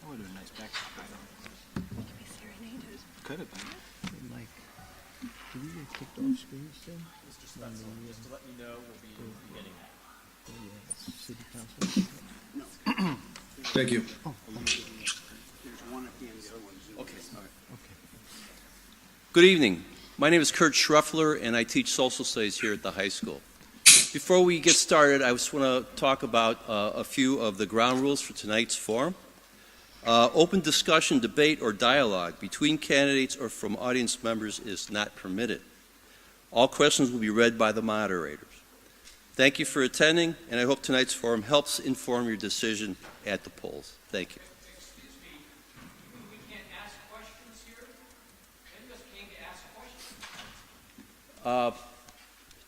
would have been a nice backdrop. I don't know. Could be serenaded. Could have been. And like, do we get kicked off screen still? Mr. Spetzel, just to let you know, we'll be beginning. Oh, yeah, city council. Thank you. Oh, There's one at the end, the other one's Zoom. Okay. All right. okay. Good evening. My name is Kurt Schruffler, and I teach social studies here at the high school. Before we get started, I just want to talk about a few of the ground rules for tonight's forum. Open discussion, debate, or dialogue between candidates or from audience members is not permitted. All questions will be read by the moderators. Thank you for attending, and I hope tonight's forum helps inform your decision at the polls. Thank you. Excuse me, we can't ask questions here? They just came to ask questions.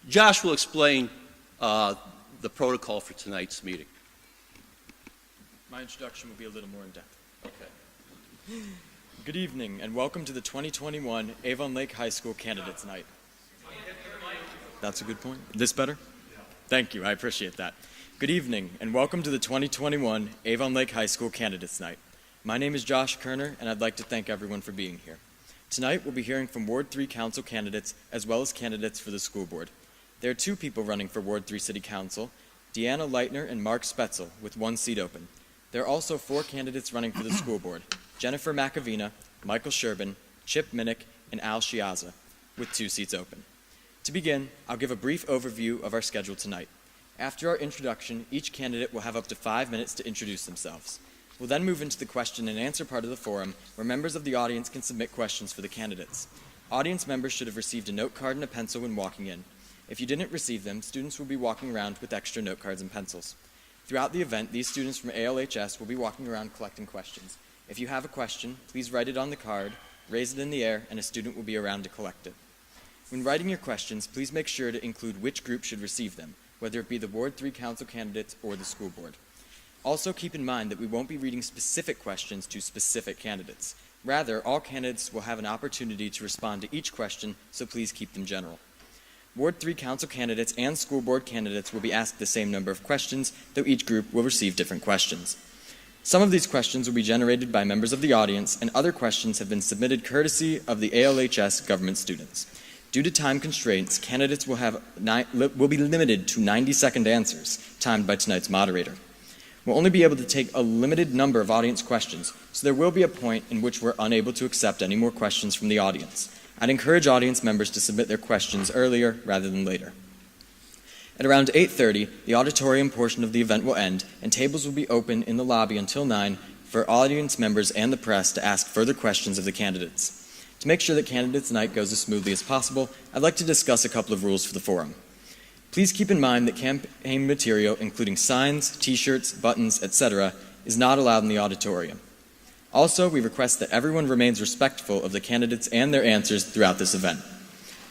Josh will explain the protocol for tonight's meeting. My introduction will be a little more in-depth. Okay. Good evening, and welcome to the 2021 Avon Lake High School Candidates Night. That's a good point. This better? Thank you, I appreciate that. Good evening, and welcome to the 2021 Avon Lake High School Candidates Night. My name is Josh Kerner, and I'd like to thank everyone for being here. Tonight, we'll be hearing from Ward 3 Council candidates, as well as candidates for the school board. There are two people running for Ward 3 City Council, Deanna Lightner and Mark Spetzel, with one seat open. There are also four candidates running for the school board, Jennifer McAvina, Michael Sherban, Chip Minnick, and Al Shiaza, with two seats open. To begin, I'll give a brief overview of our schedule tonight. After our introduction, each candidate will have up to 5 minutes to introduce themselves. We'll then move into the question and answer part of the forum, where members of the audience can submit questions for the candidates. Audience members should have received a note card and a pencil when walking in. If you didn't receive them, students will be walking around with extra note cards and pencils. Throughout the event, these students from ALHS will be walking around collecting questions. If you have a question, please write it on the card, raise it in the air, and a student will be around to collect it. When writing your questions, please make sure to include which group should receive them, whether it be the Ward 3 Council candidates or the school board. Also keep in mind that we won't be reading specific questions to specific candidates. Rather, all candidates will have an opportunity to respond to each question, so please keep them general. Ward 3 Council candidates and school board candidates will be asked the same number of questions, though each group will receive different questions. Some of these questions will be generated by members of the audience, and other questions have been submitted courtesy of the ALHS government students. Due to time constraints, candidates will be limited to 90-second answers, timed by tonight's moderator. We'll only be able to take a limited number of audience questions, so there will be a point in which we're unable to accept any more questions from the audience. I'd encourage audience members to submit their questions earlier rather than later. At around 8:30, the auditorium portion of the event will end, and tables will be open in the lobby until 9 for audience members and the press to ask further questions of the candidates. To make sure that candidates' night goes as smoothly as possible, I'd like to discuss a couple of rules for the forum. Please keep in mind that campaign material, including signs, t-shirts, buttons, etc., is not allowed in the auditorium. Also, we request that everyone remains respectful of the candidates and their answers throughout this event.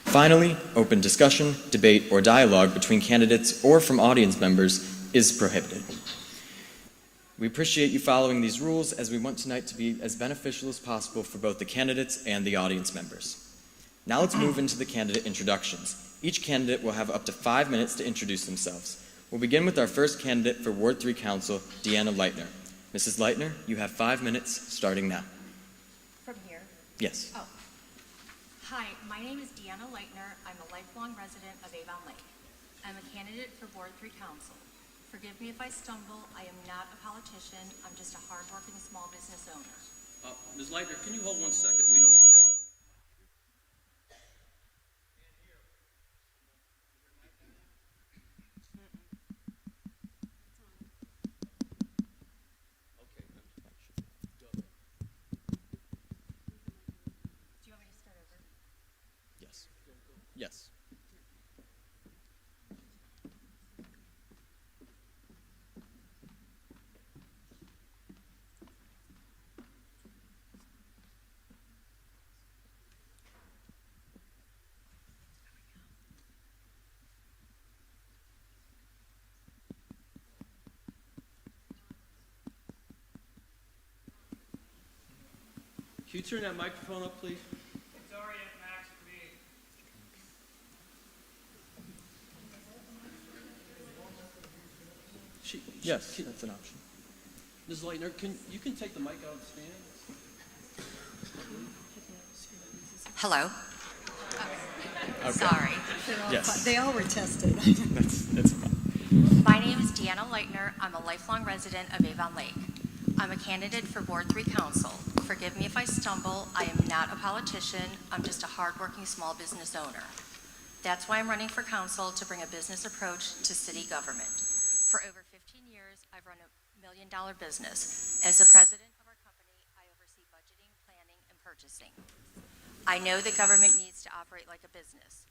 Finally, open discussion, debate, or dialogue between candidates or from audience members is prohibited. We appreciate you following these rules, as we want tonight to be as beneficial as possible for both the candidates and the audience members. Now let's move into the candidate introductions. Each candidate will have up to 5 minutes to introduce themselves. We'll begin with our first candidate for Ward 3 Council, Deanna Lightner. Mrs. Lightner, you have 5 minutes starting now. From here? Yes. Oh. Hi, my name is Deanna Lightner. I'm a lifelong resident of Avon Lake. I'm a candidate for Ward 3 Council. Forgive me if I stumble. I am not a politician. I'm just a hardworking small business owner. Ms. Lightner, can you hold 1 second? We don't have a... Do you want me to start over? Yes. Yes. Can you turn that microphone up, please? It's already at max speed. Yes, that's an option. Ms. Lightner, you can take the mic out and stand. Hello? Okay. Sorry. Yes. They all were tested. That's fine. My name is Deanna Lightner. I'm a lifelong resident of Avon Lake. I'm a candidate for Ward 3 Council. Forgive me if I stumble. I am not a politician. I'm just a hardworking small business owner. That's why I'm running for council, to bring a business approach to city government. For over 15 years, I've run $1 million business. As the president of our company, I oversee budgeting, planning, and purchasing. I know that government needs to operate like a business.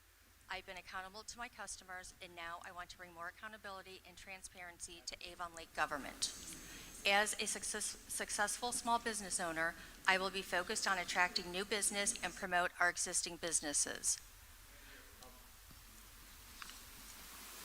I've been accountable to my customers, and now I want to bring more accountability and transparency to Avon Lake government. As a successful small business owner, I will be focused on attracting new business and promote our existing businesses.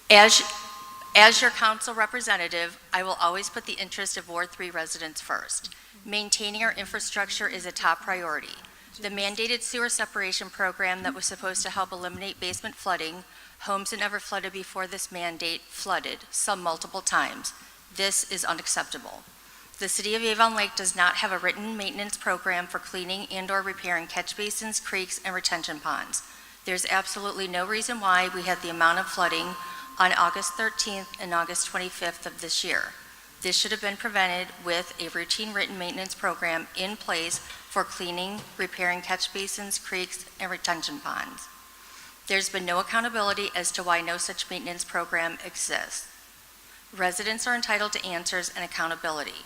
As your council representative, I will always put the interest of Ward 3 residents first. Maintaining our infrastructure is a top priority. The mandated sewer separation program that was supposed to help eliminate basement flooding, homes that never flooded before this mandate flooded, some multiple times. This is unacceptable. The City of Avon Lake does not have a written maintenance program for cleaning and/or repairing catch basins, creeks, and retention ponds. There's absolutely no reason why we had the amount of flooding on August 13th and August 25th of this year. This should have been prevented with a routine written maintenance program in place for cleaning, repairing catch basins, creeks, and retention ponds. There's been no accountability as to why no such maintenance program exists. Residents are entitled to answers and accountability.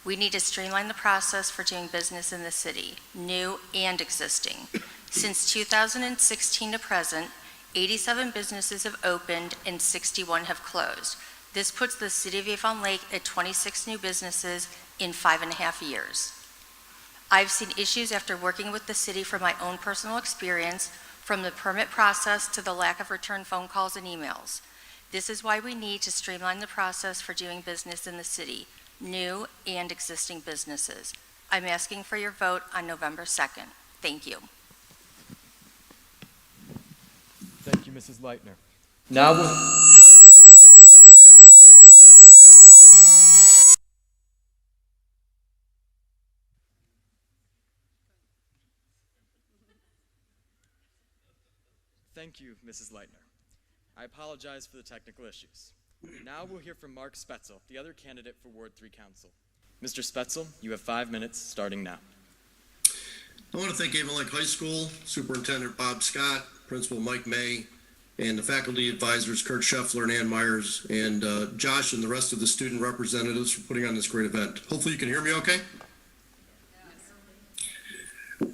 We need to streamline the process for doing business in the city, new and existing. Since 2016 to present, 87 businesses have opened and 61 have closed. This puts the City of Avon Lake at 26 new businesses in 5.5 years. I've seen issues after working with the city from my own personal experience, from the permit process to the lack of return phone calls and emails. This is why we need to streamline the process for doing business in the city, new and existing businesses. I'm asking for your vote on November 2nd. Thank you. Thank you, Mrs. Lightner. Now Thank you, Mrs. Lightner. I apologize for the technical issues. Now we'll hear from Mark Spetzel, the other candidate for Ward 3 Council. Mr. Spetzel, you have 5 minutes, starting now. I want to thank Avon Lake High School, Superintendent Bob Scott, Principal Mike May, and the faculty advisors Kurt Scheffler and Ann Myers, and Josh and the rest of the student representatives for putting on this great event. Hopefully you can hear me okay?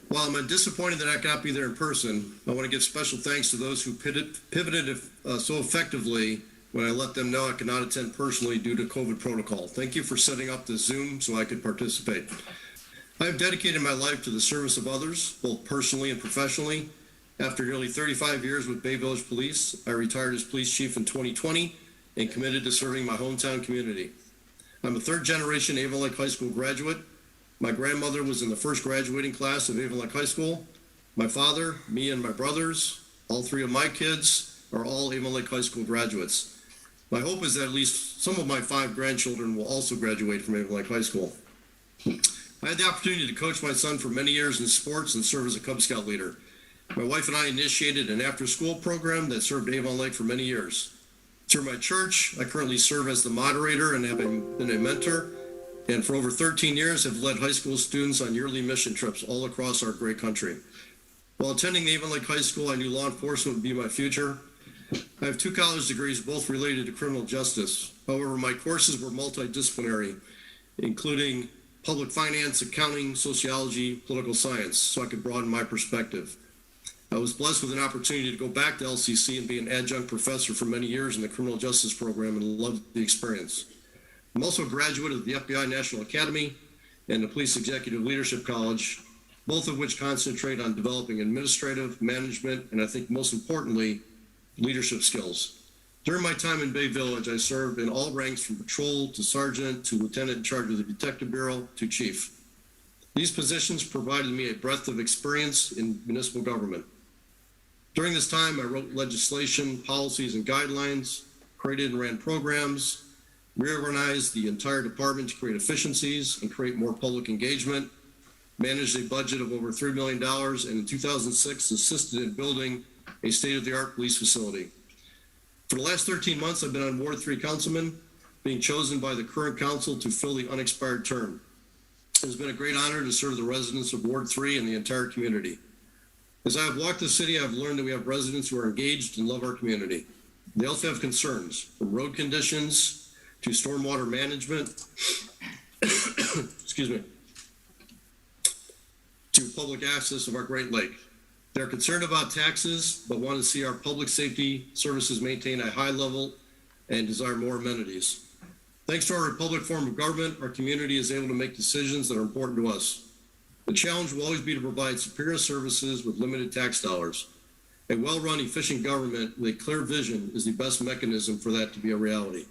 While I'm disappointed that I cannot be there in person, I want to give special thanks to those who pivoted so effectively when I let them know I could not attend personally due to COVID protocol. Thank you for setting up the Zoom so I could participate. I have dedicated my life to the service of others, both personally and professionally. After nearly 35 years with Bay Village Police, I retired as police chief in 2020 and committed to serving my hometown community. I'm a third-generation Avon Lake High School graduate. My grandmother was in the first graduating class of Avon Lake High School. My father, me, and my brothers, all 3 of my kids, are all Avon Lake High School graduates. My hope is that at least some of my 5 grandchildren will also graduate from Avon Lake High School. I had the opportunity to coach my son for many years in sports and serve as a Cub Scout leader. My wife and I initiated an after-school program that served Avon Lake for many years. Through my church, I currently serve as the moderator and have been a mentor, and for over 13 years have led high school students on yearly mission trips all across our great country. While attending Avon Lake High School, I knew law enforcement would be my future. I have 2 college degrees, both related to criminal justice. However, my courses were multidisciplinary, including public finance, accounting, sociology, political science, so I could broaden my perspective. I was blessed with an opportunity to go back to LCC and be an adjunct professor for many years in the criminal justice program and loved the experience. I'm also a graduate of the FBI National Academy and the Police Executive Leadership College, both of which concentrate on developing administrative, management, and I think most importantly, leadership skills. During my time in Bay Village, I served in all ranks from patrol to sergeant to lieutenant in charge of the Detective Bureau to chief. These positions provided me a breadth of experience in municipal government. During this time, I wrote legislation, policies, and guidelines, created and ran programs, reorganize the entire department to create efficiencies and create more public engagement, managed a budget of over $3 million, and in 2006 assisted in building a state-of-the-art police facility. For the last 13 months, I've been on Ward 3 councilman, being chosen by the current council to fill the unexpired term. It has been a great honor to serve the residents of Ward 3 and the entire community. As I have walked the city, I've learned that we have residents who are engaged and love our community. They also have concerns, from road conditions to stormwater management, excuse me, to public access of our Great Lake. They're concerned about taxes, but want to see our public safety services maintain a high level and desire more amenities. Thanks to our republic form of government, our community is able to make decisions that are important to us. The challenge will always be to provide superior services with limited tax dollars. A well-run, efficient government with a clear vision is the best mechanism for that to be a reality.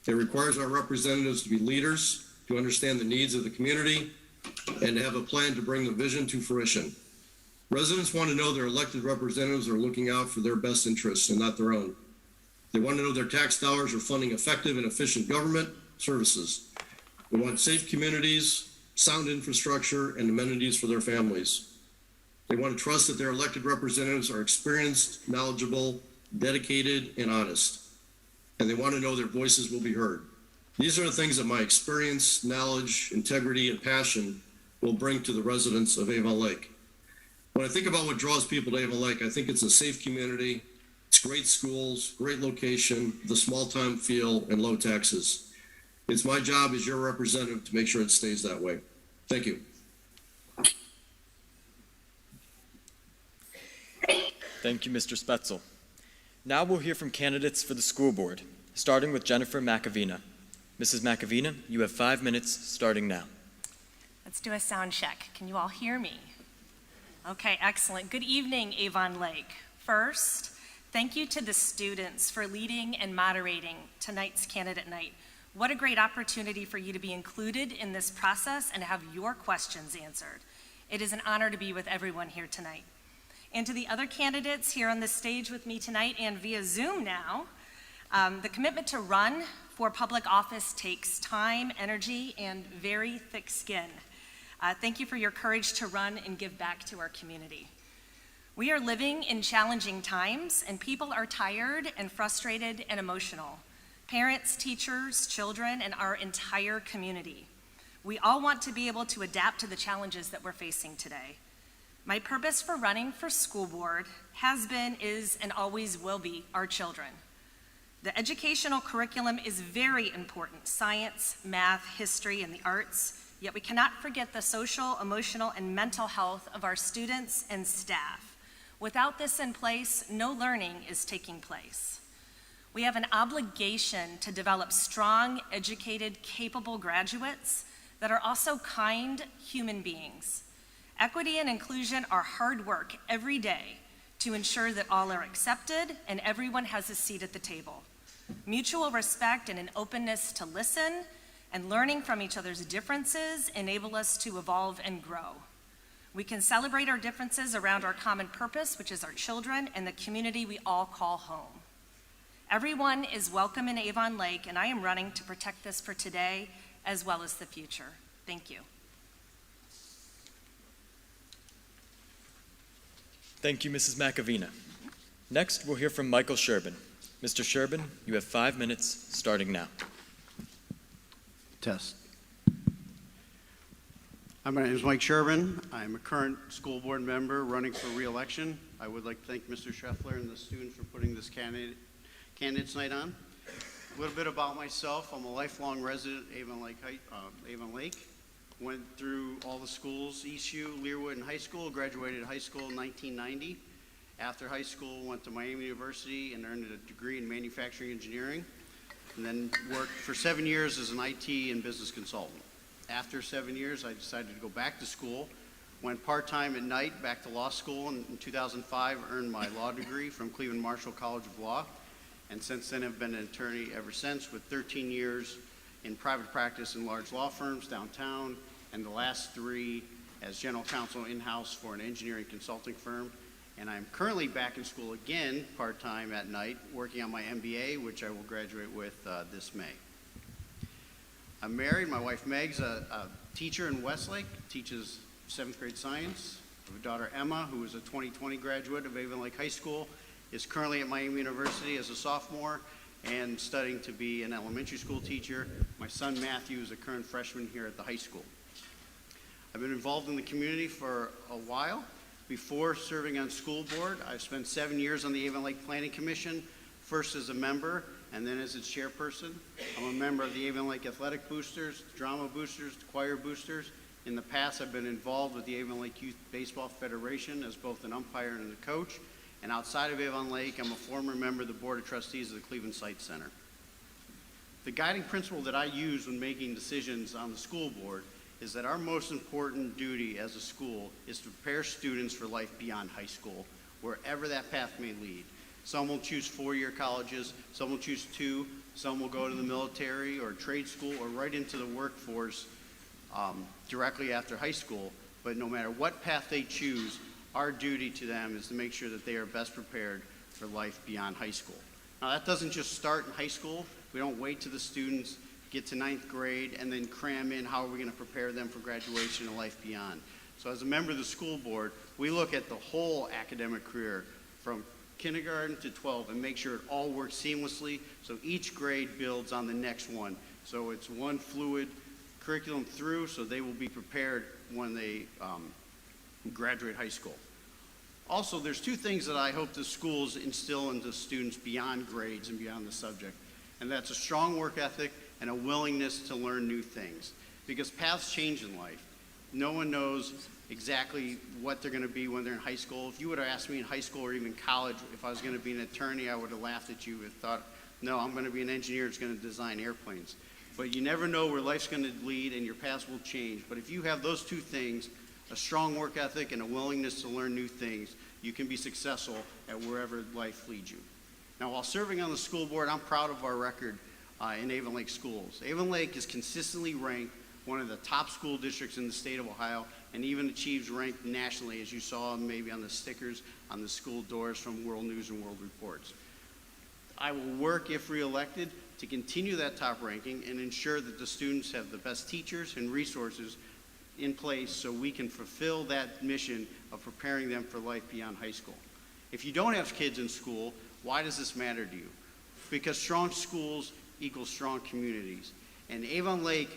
It requires our representatives to be leaders, to understand the needs of the community, and to have a plan to bring the vision to fruition. Residents want to know their elected representatives are looking out for their best interests and not their own. They want to know their tax dollars are funding effective and efficient government services. They want safe communities, sound infrastructure, and amenities for their families. They want to trust that their elected representatives are experienced, knowledgeable, dedicated, and honest. And they want to know their voices will be heard. These are the things that my experience, knowledge, integrity, and passion will bring to the residents of Avon Lake. When I think about what draws people to Avon Lake, I think it's a safe community, it's great schools, great location, the small-time feel, and low taxes. It's my job as your representative to make sure it stays that way. Thank you. Thank you, Mr. Spetzel. Now we'll hear from candidates for the school board, starting with Jennifer McAvina. Mrs. McAvina, you have 5 minutes starting now. Let's do a sound check. Can you all hear me? Okay, excellent. Good evening, Avon Lake. First, thank you to the students for leading and moderating tonight's candidate night. What a great opportunity for you to be included in this process and have your questions answered. It is an honor to be with everyone here tonight. And to the other candidates here on the stage with me tonight and via Zoom now, the commitment to run for public office takes time, energy, and very thick skin. Thank you for your courage to run and give back to our community. We are living in challenging times, and people are tired and frustrated and emotional. Parents, teachers, children, and our entire community. We all want to be able to adapt to the challenges that we're facing today. My purpose for running for school board has been, is, and always will be our children. The educational curriculum is very important: science, math, history, and the arts, yet we cannot forget the social, emotional, and mental health of our students and staff. Without this in place, no learning is taking place. We have an obligation to develop strong, educated, capable graduates that are also kind human beings. Equity and inclusion are hard work every day to ensure that all are accepted and everyone has a seat at the table. Mutual respect and an openness to listen and learning from each other's differences enable us to evolve and grow. We can celebrate our differences around our common purpose, which is our children and the community we all call home. Everyone is welcome in Avon Lake, and I am running to protect this for today as well as the future. Thank you. Thank you, Mrs. McAvina. Next, we'll hear from Michael Sherban. Mr. Sherban, you have 5 minutes starting now. Test. My name is Mike Sherban. I'm a current school board member running for re-election. I would like to thank Mr. Schreffler and the students for putting this candidates night on. A little bit about myself. I'm a lifelong resident of Avon Lake. Went through all the schools, EastU, Learwood, and high school. Graduated high school in 1990. After high school, went to Miami University and earned a degree in manufacturing engineering. And then worked for 7 years as an IT and business consultant. After 7 years, I decided to go back to school. Went part-time at night, back to law school. And in 2005, earned my law degree from Cleveland Marshall College of Law. And since then, I've been an attorney ever since, with 13 years in private practice in large law firms downtown, and the last 3 as general counsel in-house for an engineering consulting firm. And I'm currently back in school again, part-time at night, working on my MBA, which I will graduate with this May. I'm married. My wife Meg's a teacher in Westlake, teaches 7th grade science. I have a daughter Emma, who is a 2020 graduate of Avon Lake High School, is currently at Miami University as a sophomore and studying to be an elementary school teacher. My son Matthew is a current freshman here at the high school. I've been involved in the community for a while. Before serving on school board, I've spent 7 years on the Avon Lake Planning Commission, first as a member and then as its chairperson. I'm a member of the Avon Lake Athletic Boosters, Drama Boosters, Choir Boosters. In the past, I've been involved with the Avon Lake Youth Baseball Federation as both an umpire and a coach. And outside of Avon Lake, I'm a former member of the Board of Trustees of the Cleveland Sight Center. The guiding principle that I use when making decisions on the school board is that our most important duty as a school is to prepare students for life beyond high school, wherever that path may lead. Some will choose 4-year colleges, some will choose 2, some will go to the military or trade school or right into the workforce directly after high school. But no matter what path they choose, our duty to them is to make sure that they are best prepared for life beyond high school. Now that doesn't just start in high school. We don't wait till the students get to 9th grade and then cram in how are we going to prepare them for graduation and life beyond. So as a member of the school board, we look at the whole academic career from kindergarten to 12 and make sure it all works seamlessly so each grade builds on the next one. So it's one fluid curriculum through so they will be prepared when they graduate high school. Also, there's 2 things that I hope the schools instill into students beyond grades and beyond the subject, and that's a strong work ethic and a willingness to learn new things, because paths change in life. No one knows exactly what they're going to be when they're in high school. If you would have asked me in high school or even college if I was going to be an attorney, I would have laughed at you and thought, no, I'm going to be an engineer that's going to design airplanes. But you never know where life's going to lead and your paths will change. But if you have those 2 things, a strong work ethic and a willingness to learn new things, you can be successful at wherever life leads you. Now, while serving on the school board, I'm proud of our record in Avon Lake schools. Avon Lake is consistently ranked one of the top school districts in the state of Ohio and even achieves rank nationally, as you saw maybe on the stickers on the school doors from World News and World Reports. I will work, if reelected, to continue that top ranking and ensure that the students have the best teachers and resources in place so we can fulfill that mission of preparing them for life beyond high school. If you don't have kids in school, why does this matter to you? Because strong schools equals strong communities. And Avon Lake,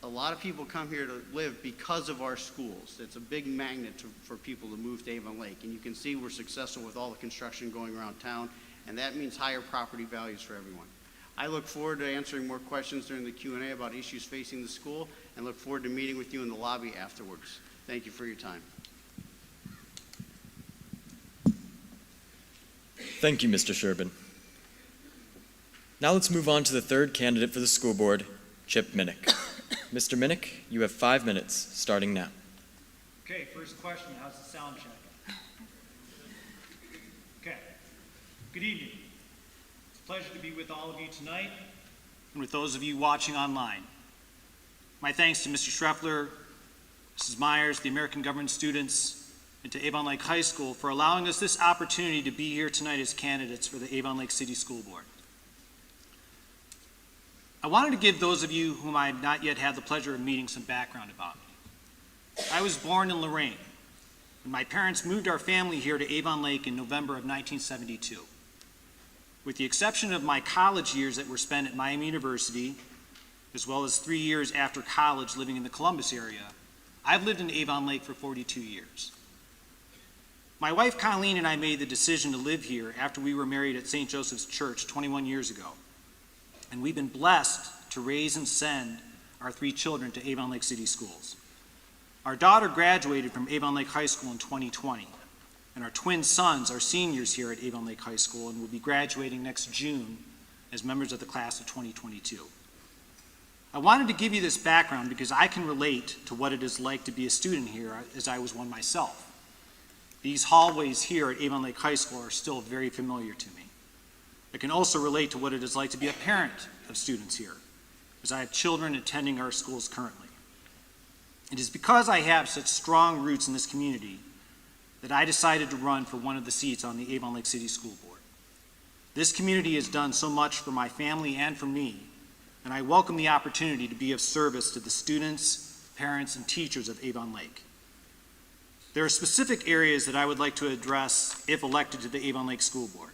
a lot of people come here to live because of our schools. It's a big magnet for people to move to Avon Lake. And you can see we're successful with all the construction going around town, and that means higher property values for everyone. I look forward to answering more questions during the Q&A about issues facing the school and look forward to meeting with you in the lobby afterwards. Thank you for your time. Thank you, Mr. Sherban. Now let's move on to the 3rd candidate for the school board, Chip Minnick. Mr. Minnick, you have 5 minutes, starting now. Okay, first question, how's the sound check? Okay, good evening. It's a pleasure to be with all of you tonight and with those of you watching online. My thanks to Mr. Schreffler, Mrs. Myers, the American Government students, and to Avon Lake High School for allowing us this opportunity to be here tonight as candidates for the Avon Lake City School Board. I wanted to give those of you whom I have not yet had the pleasure of meeting some background about me. I was born in Lorraine, and my parents moved our family here to Avon Lake in November of 1972. With the exception of my college years that were spent at Miami University, as well as 3 years after college living in the Columbus area, I've lived in Avon Lake for 42 years. My wife Colleen and I made the decision to live here after we were married at St. Joseph's Church 21 years ago. And we've been blessed to raise and send our 3 children to Avon Lake City Schools. Our daughter graduated from Avon Lake High School in 2020, and our twin sons are seniors here at Avon Lake High School and will be graduating next June as members of the class of 2022. I wanted to give you this background because I can relate to what it is like to be a student here as I was one myself. These hallways here at Avon Lake High School are still very familiar to me. I can also relate to what it is like to be a parent of students here, as I have children attending our schools currently. It is because I have such strong roots in this community that I decided to run for one of the seats on the Avon Lake City School Board. This community has done so much for my family and for me and I welcome the opportunity to be of service to the students, parents, and teachers of Avon Lake. There are specific areas that I would like to address if elected to the Avon Lake School Board.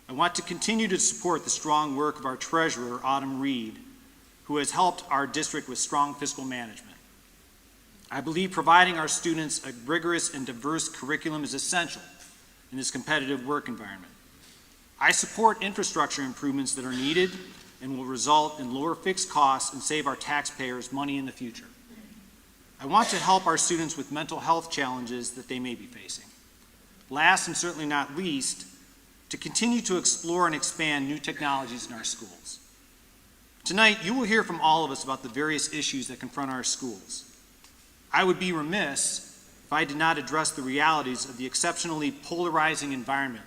I want to continue to support the strong work of our treasurer, Autumn Reed, who has helped our district with strong fiscal management. I believe providing our students a rigorous and diverse curriculum is essential in this competitive work environment. I support infrastructure improvements that are needed and will result in lower fixed costs and save our taxpayers money in the future. I want to help our students with mental health challenges that they may be facing. Last and certainly not least, to continue to explore and expand new technologies in our schools. Tonight, you will hear from all of us about the various issues that confront our schools. I would be remiss if I did not address the realities of the exceptionally polarizing environment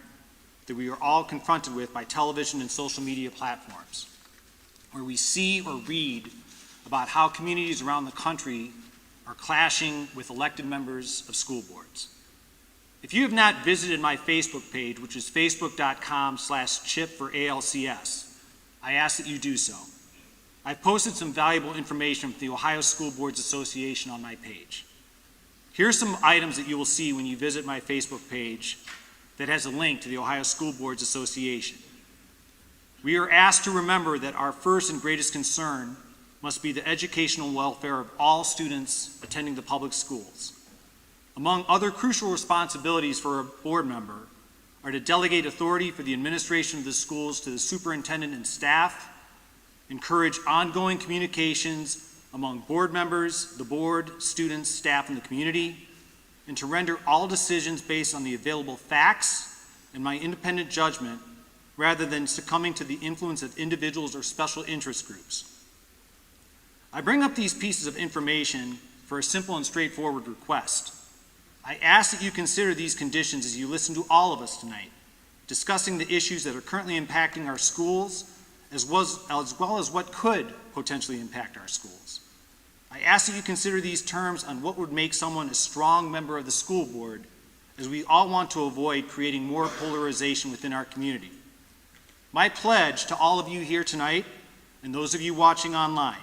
that we are all confronted with by television and social media platforms, where we see or read about how communities around the country are clashing with elected members of school boards. If you have not visited my Facebook page, which is facebook.com/chip for ALCS, I ask that you do so. I've posted some valuable information from the Ohio School Boards Association on my page. Here are some items that you will see when you visit my Facebook page that has a link to the Ohio School Boards Association. We are asked to remember that our first and greatest concern must be the educational welfare of all students attending the public schools. Among other crucial responsibilities for a board member are to delegate authority for the administration of the schools to the superintendent and staff, encourage ongoing communications among board members, the board, students, staff, and the community, and to render all decisions based on the available facts and my independent judgment rather than succumbing to the influence of individuals or special interest groups. I bring up these pieces of information for a simple and straightforward request. I ask that you consider these conditions as you listen to all of us tonight, discussing the issues that are currently impacting our schools, as well as what could potentially impact our schools. I ask that you consider these terms on what would make someone a strong member of the school board, as we all want to avoid creating more polarization within our community. My pledge to all of you here tonight, and those of you watching online,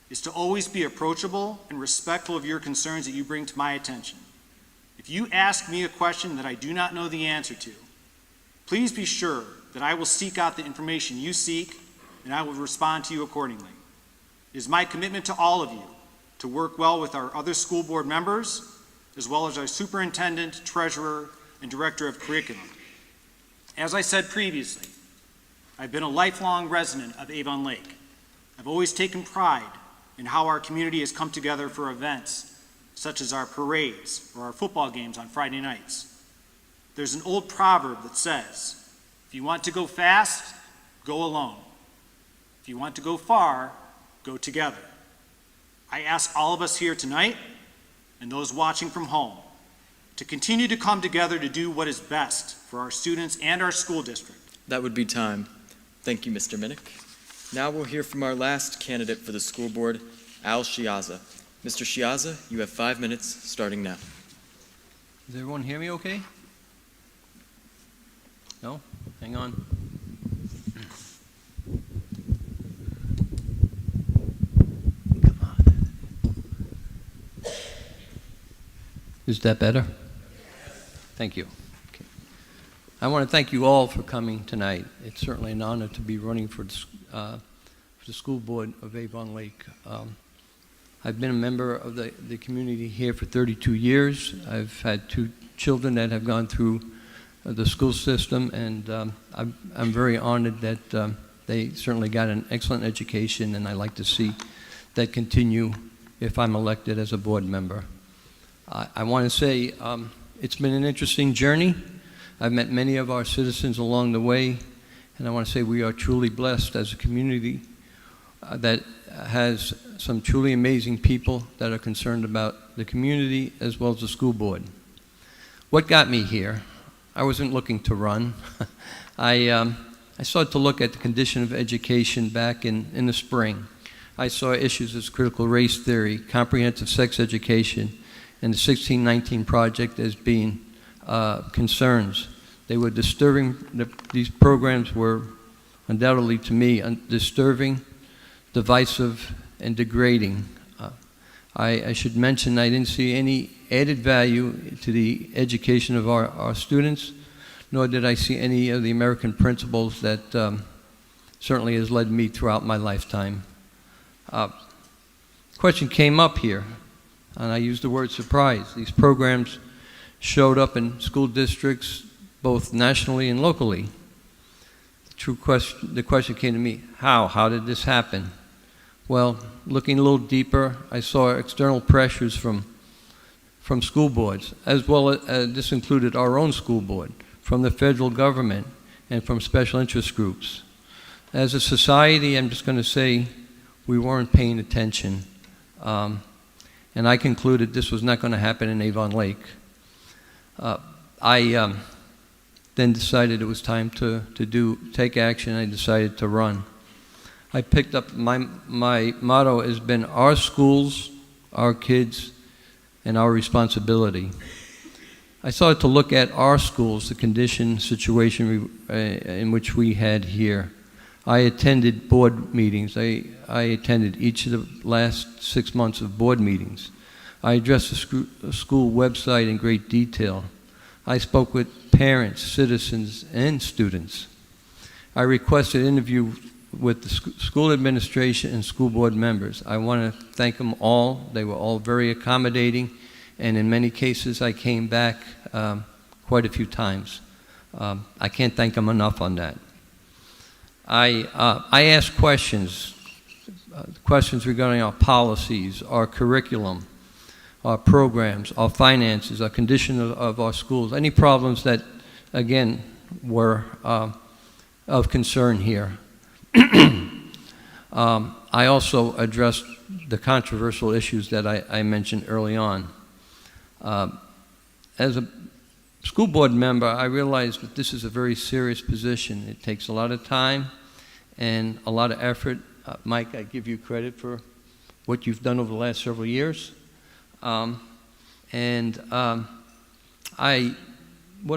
is to always be approachable and respectful of your concerns that you bring to my attention. If you ask me a question that I do not know the answer to, please be sure that I will seek out the information you seek and I will respond to you accordingly. It is my commitment to all of you to work well with our other school board members, as well as our superintendent, treasurer, and director of curriculum. As I said previously, I've been a lifelong resident of Avon Lake. I've always taken pride in how our community has come together for events such as our parades or our football games on Friday nights. There's an old proverb that says, if you want to go fast, go alone. If you want to go far, go together. I ask all of us here tonight and those watching from home to continue to come together to do what is best for our students and our school district. That would be time. Thank you, Mr. Minnick. Now we'll hear from our last candidate for the school board, Al Shiaza. Mr. Shiaza, you have 5 minutes starting now. Does everyone hear me okay? No? Hang on. Come on. Is that better? Thank you. Okay. I want to thank you all for coming tonight. It's certainly an honor to be running for the school board of Avon Lake. I've been a member of the community here for 32 years. I've had 2 children that have gone through the school system, and I'm very honored that they certainly got an excellent education, and I like to see that continue if I'm elected as a board member. I want to say it's been an interesting journey. I've met many of our citizens along the way, and I want to say we are truly blessed as a community that has some truly amazing people that are concerned about the community as well as the school board. What got me here? I wasn't looking to run. I started to look at the condition of education back in the spring. I saw issues as critical race theory, comprehensive sex education, and the 1619 project as being concerns. They were disturbing. These programs were undoubtedly, to me, disturbing divisive and degrading. I should mention I didn't see any added value to the education of our students, nor did I see any of the American principles that certainly has led me throughout my lifetime. Question came up here, and I used the word surprise. These programs showed up in school districts both nationally and locally. The question came to me, how did this happen? Well, looking a little deeper, I saw external pressures from school boards, as well as this included our own school board, from the federal government, and from special interest groups. As a society, I'm just going to say we weren't paying attention, and I concluded this was not going to happen in Avon Lake. I then decided it was time to take action. I decided to run. I picked up my motto has been our schools, our kids, and our responsibility. I started to look at our schools, the condition, situation in which we had here. I attended board meetings. I attended each of the last 6 months of board meetings. I addressed the school website in great detail. I spoke with parents, citizens, and students. I requested an interview with the school administration and school board members. I want to thank them all. They were all very accommodating, and in many cases I came back quite a few times. I can't thank them enough on that. I asked questions regarding our policies, our curriculum, our programs, our finances, our condition of our schools, any problems that, again, were of concern here. I also addressed the controversial issues that I mentioned early on. As a school board member, I realized that this is a very serious position. It takes a lot of time and a lot of effort. Mike, I give you credit for what you've done over the last several years. What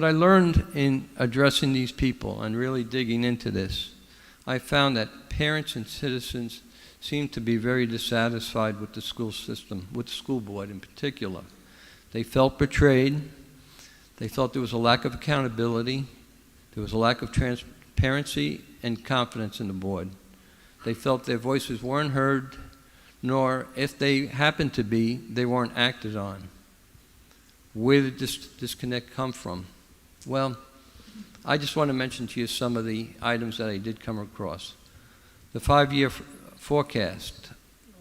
I learned in addressing these people and really digging into this, I found that parents and citizens seem to be very dissatisfied with the school system, with the school board in particular. They felt betrayed. They felt there was a lack of accountability. There was a lack of transparency and confidence in the board. They felt their voices weren't heard, nor, if they happened to be, they weren't acted on. Where did this disconnect come from? Well, I just want to mention to you some of the items that I did come across. The 5-year forecast.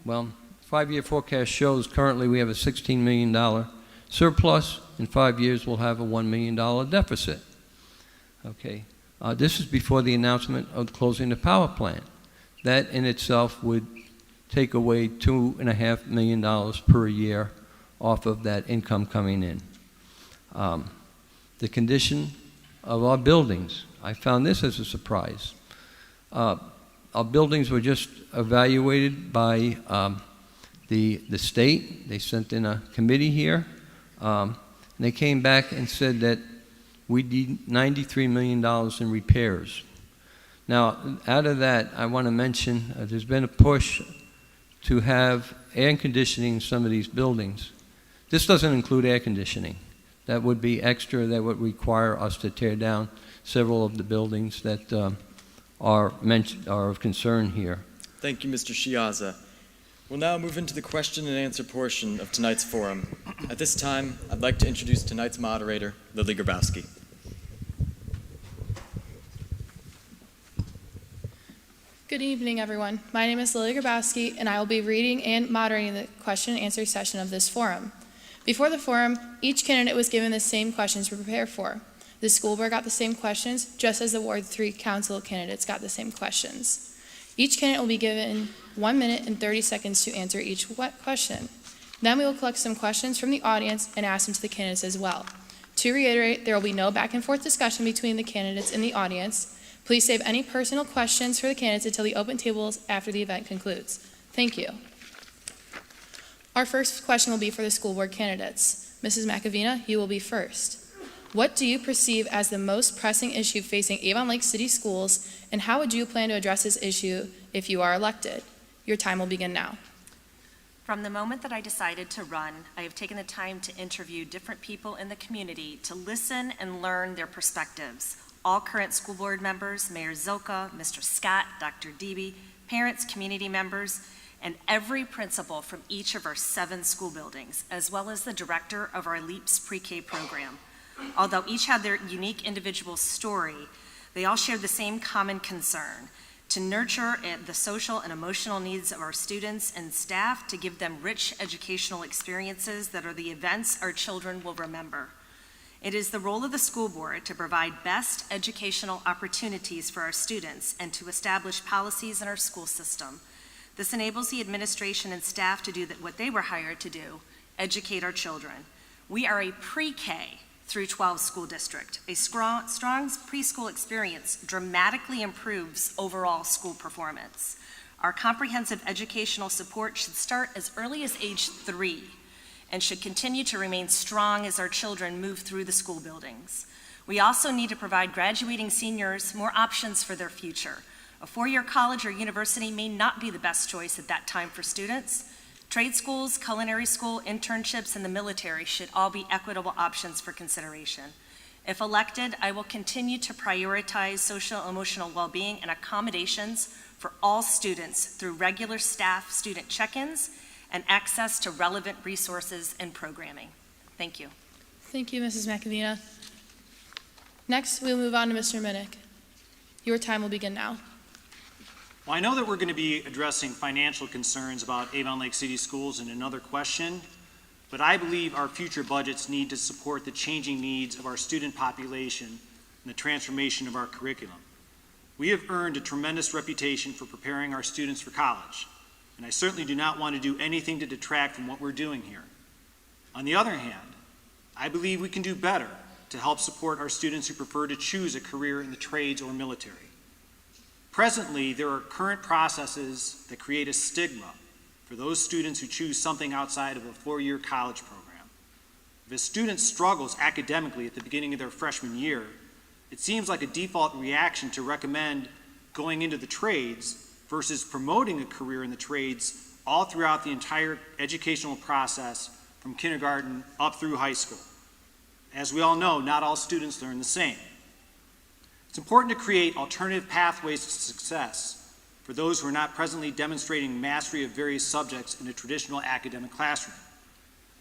Well, 5-year forecast shows currently we have a $16 million surplus. In 5 years, we'll have a $1 million deficit. Okay. This is before the announcement of closing the power plant. That in itself would take away $2.5 million per year off of that income coming in. The condition of our buildings. I found this as a surprise. Our buildings were just evaluated by the state. They sent in a committee here. And they came back and said that we need $93 million in repairs. Now, out of that, I want to mention there's been a push to have air conditioning in some of these buildings. This doesn't include air conditioning. That would be extra. That would require us to tear down several of the buildings that are of concern here. Thank you, Mr. Shiaza. We'll now move into the question and answer portion of tonight's forum. At this time, I'd like to introduce tonight's moderator, Lily Grabowski. Good evening, everyone. My name is Lily Grabowski, and I will be reading and moderating the question and answer session of this forum. Before the forum, each candidate was given the same questions to prepare for. The school board got the same questions, just as the Ward 3 council candidates got the same questions. Each candidate will be given 1 minute and 30 seconds to answer each question. Then we will collect some questions from the audience and ask them to the candidates as well. To reiterate, there will be no back and forth discussion between the candidates and the audience. Please save any personal questions for the candidates until the open tables after the event concludes. Thank you. Our first question will be for the school board candidates. Mrs. McAvina, you will be first. What do you perceive as the most pressing issue facing Avon Lake City Schools, and how would you plan to address this issue if you are elected? Your time will begin now. From the moment that I decided to run, I have taken the time to interview different people in the community to listen and learn their perspectives. All current school board members, Mayor Zilka, Mr. Scott, Dr. Debe, parents, community members, and every principal from each of our 7 school buildings, as well as the director of our LEAPS pre-K program. Although each had their unique individual story, they all shared the same common concern: to nurture the social and emotional needs of our students and staff, to give them rich educational experiences that are the events our children will remember. It is the role of the school board to provide best educational opportunities for our students and to establish policies in our school system. This enables the administration and staff to do what they were hired to do: educate our children. We are a pre-K through 12 school district. A strong preschool experience dramatically improves overall school performance. Our comprehensive educational support should start as early as age 3 and should continue to remain strong as our children move through the school buildings. We also need to provide graduating seniors more options for their future. A 4-year college or university may not be the best choice at that time for students. Trade schools, culinary school, internships, and the military should all be equitable options for consideration. If elected, I will continue to prioritize social and emotional well-being and accommodations for all students through regular staff student check-ins and access to relevant resources and programming. Thank you. Thank you, Mrs. McAvina. Next, we'll move on to Mr. Minnick. Your time will begin now. Well, I know that we're going to be addressing financial concerns about Avon Lake City Schools in another question, but I believe our future budgets need to support the changing needs of our student population and the transformation of our curriculum. We have earned a tremendous reputation for preparing our students for college, and I certainly do not want to do anything to detract from what we're doing here. On the other hand, I believe we can do better to help support our students who prefer to choose a career in the trades or military. Presently, there are current processes that create a stigma for those students who choose something outside of a 4-year college program. If a student struggles academically at the beginning of their freshman year, it seems like a default reaction to recommend going into the trades versus promoting a career in the trades all throughout the entire educational process from kindergarten up through high school. As we all know, not all students learn the same. It's important to create alternative pathways to success for those who are not presently demonstrating mastery of various subjects in a traditional academic classroom.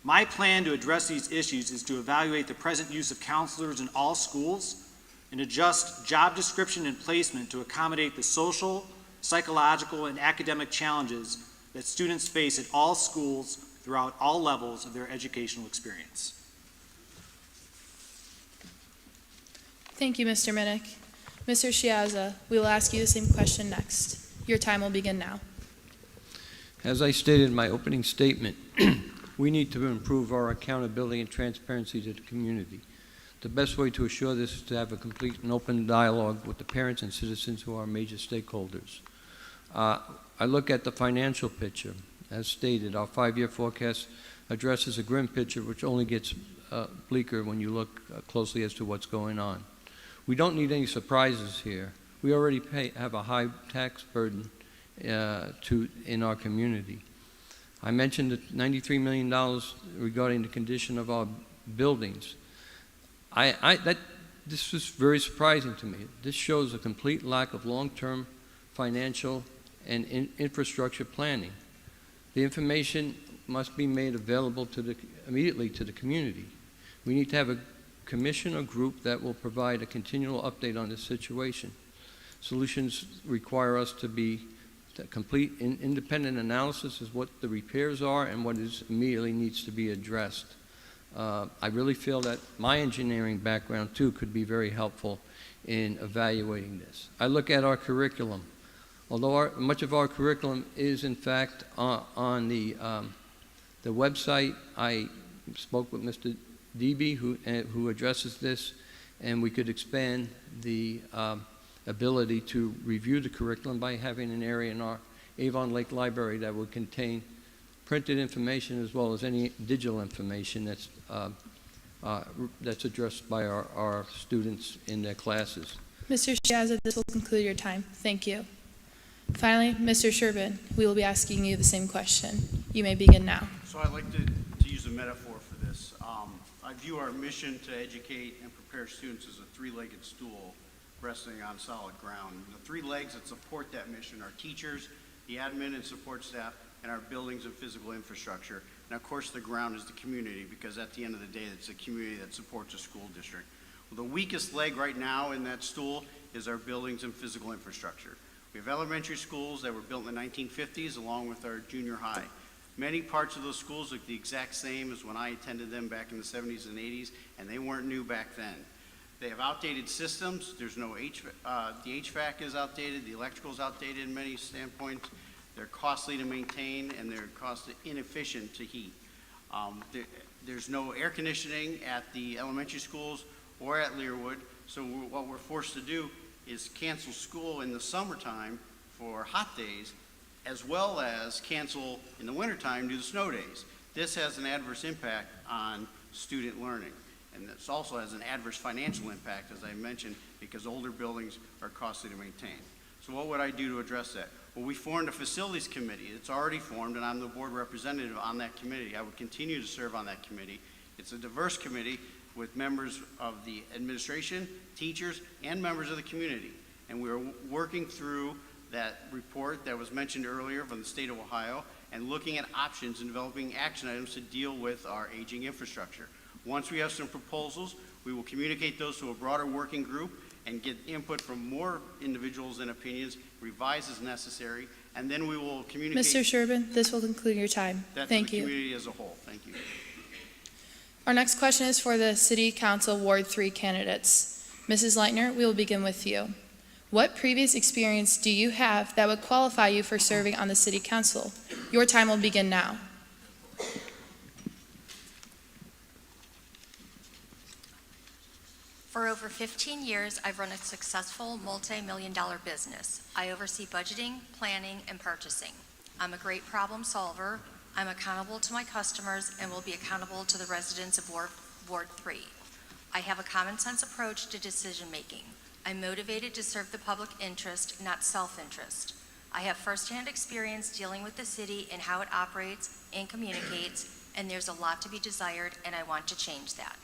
My plan to address these issues is to evaluate the present use of counselors in all schools and adjust job description and placement to accommodate the social, psychological, and academic challenges that students face at all schools throughout all levels of their educational experience. Thank you, Mr. Minnick. Mr. Shiaza, we will ask you the same question next. Your time will begin now. As I stated in my opening statement, we need to improve our accountability and transparency to the community. The best way to assure this is to have a complete and open dialogue with the parents and citizens who are major stakeholders. I look at the financial picture. As stated, our 5-year forecast addresses a grim picture which only gets bleaker when you look closely as to what's going on. We don't need any surprises here. We already have a high tax burden in our community. I mentioned the $93 million regarding the condition of our buildings. This was very surprising to me. This shows a complete lack of long-term financial and infrastructure planning. The information must be made available immediately to the community. We need to have a commission or group that will provide a continual update on this situation. Solutions require us to be complete independent analysis of what the repairs are and what immediately needs to be addressed. I really feel that my engineering background too could be very helpful in evaluating this. I look at our curriculum. Although much of our curriculum is in fact on the website, I spoke with Mr. Debe who addresses this, and we could expand the ability to review the curriculum by having an area in our Avon Lake Library that would contain printed information as well as any digital information that's addressed by our students in their classes. Mr. Shiaza, this will conclude your time. Thank you. Finally, Mr. Sherban, we will be asking you the same question. You may begin now. So I'd like to use a metaphor for this. I view our mission to educate and prepare students as a three-legged stool resting on solid ground. The three legs that support that mission are teachers, the admin and support staff, and our buildings and physical infrastructure. And of course, the ground is the community, because at the end of the day, it's the community that supports a school district. Well, the weakest leg right now in that stool is our buildings and physical infrastructure. We have elementary schools that were built in the 1950s along with our junior high. Many parts of those schools look the exact same as when I attended them back in the 70s and 80s, and they weren't new back then. They have outdated systems. There's no the HVAC is outdated, the electrical is outdated in many standpoints. They're costly to maintain, and they're inefficient to heat. There's no air conditioning at the elementary schools or at Learwood, so what we're forced to do is cancel school in the summertime for hot days, as well as cancel in the wintertime due to snow days. This has an adverse impact on student learning, and this also has an adverse financial impact, as I mentioned, because older buildings are costly to maintain. So what would I do to address that? Well, we formed a facilities committee. It's already formed, and I'm the board representative on that committee. I would continue to serve on that committee. It's a diverse committee with members of the administration, teachers, and members of the community. And we're working through that report that was mentioned earlier from the state of Ohio and looking at options and developing action items to deal with our aging infrastructure. Once we have some proposals, we will communicate those to a broader working group and get input from more individuals and opinions, revise as necessary, and then we will communicate Mr. Sherban, this will conclude your time. that to Thank the you. community as a whole. Thank you. Our next question is for the City Council Ward 3 candidates. Mrs. Lightner, we will begin with you. What previous experience do you have that would qualify you for serving on the City Council? Your time will begin now. For over 15 years, I've run a successful multi-million-dollar business. I oversee budgeting, planning, and purchasing. I'm a great problem solver. I'm accountable to my customers and will be accountable to the residents of Ward 3. I have a common sense approach to decision making. I'm motivated to serve the public interest, not self-interest. I have firsthand experience dealing with the city and how it operates and communicates, and there's a lot to be desired, and I want to change that.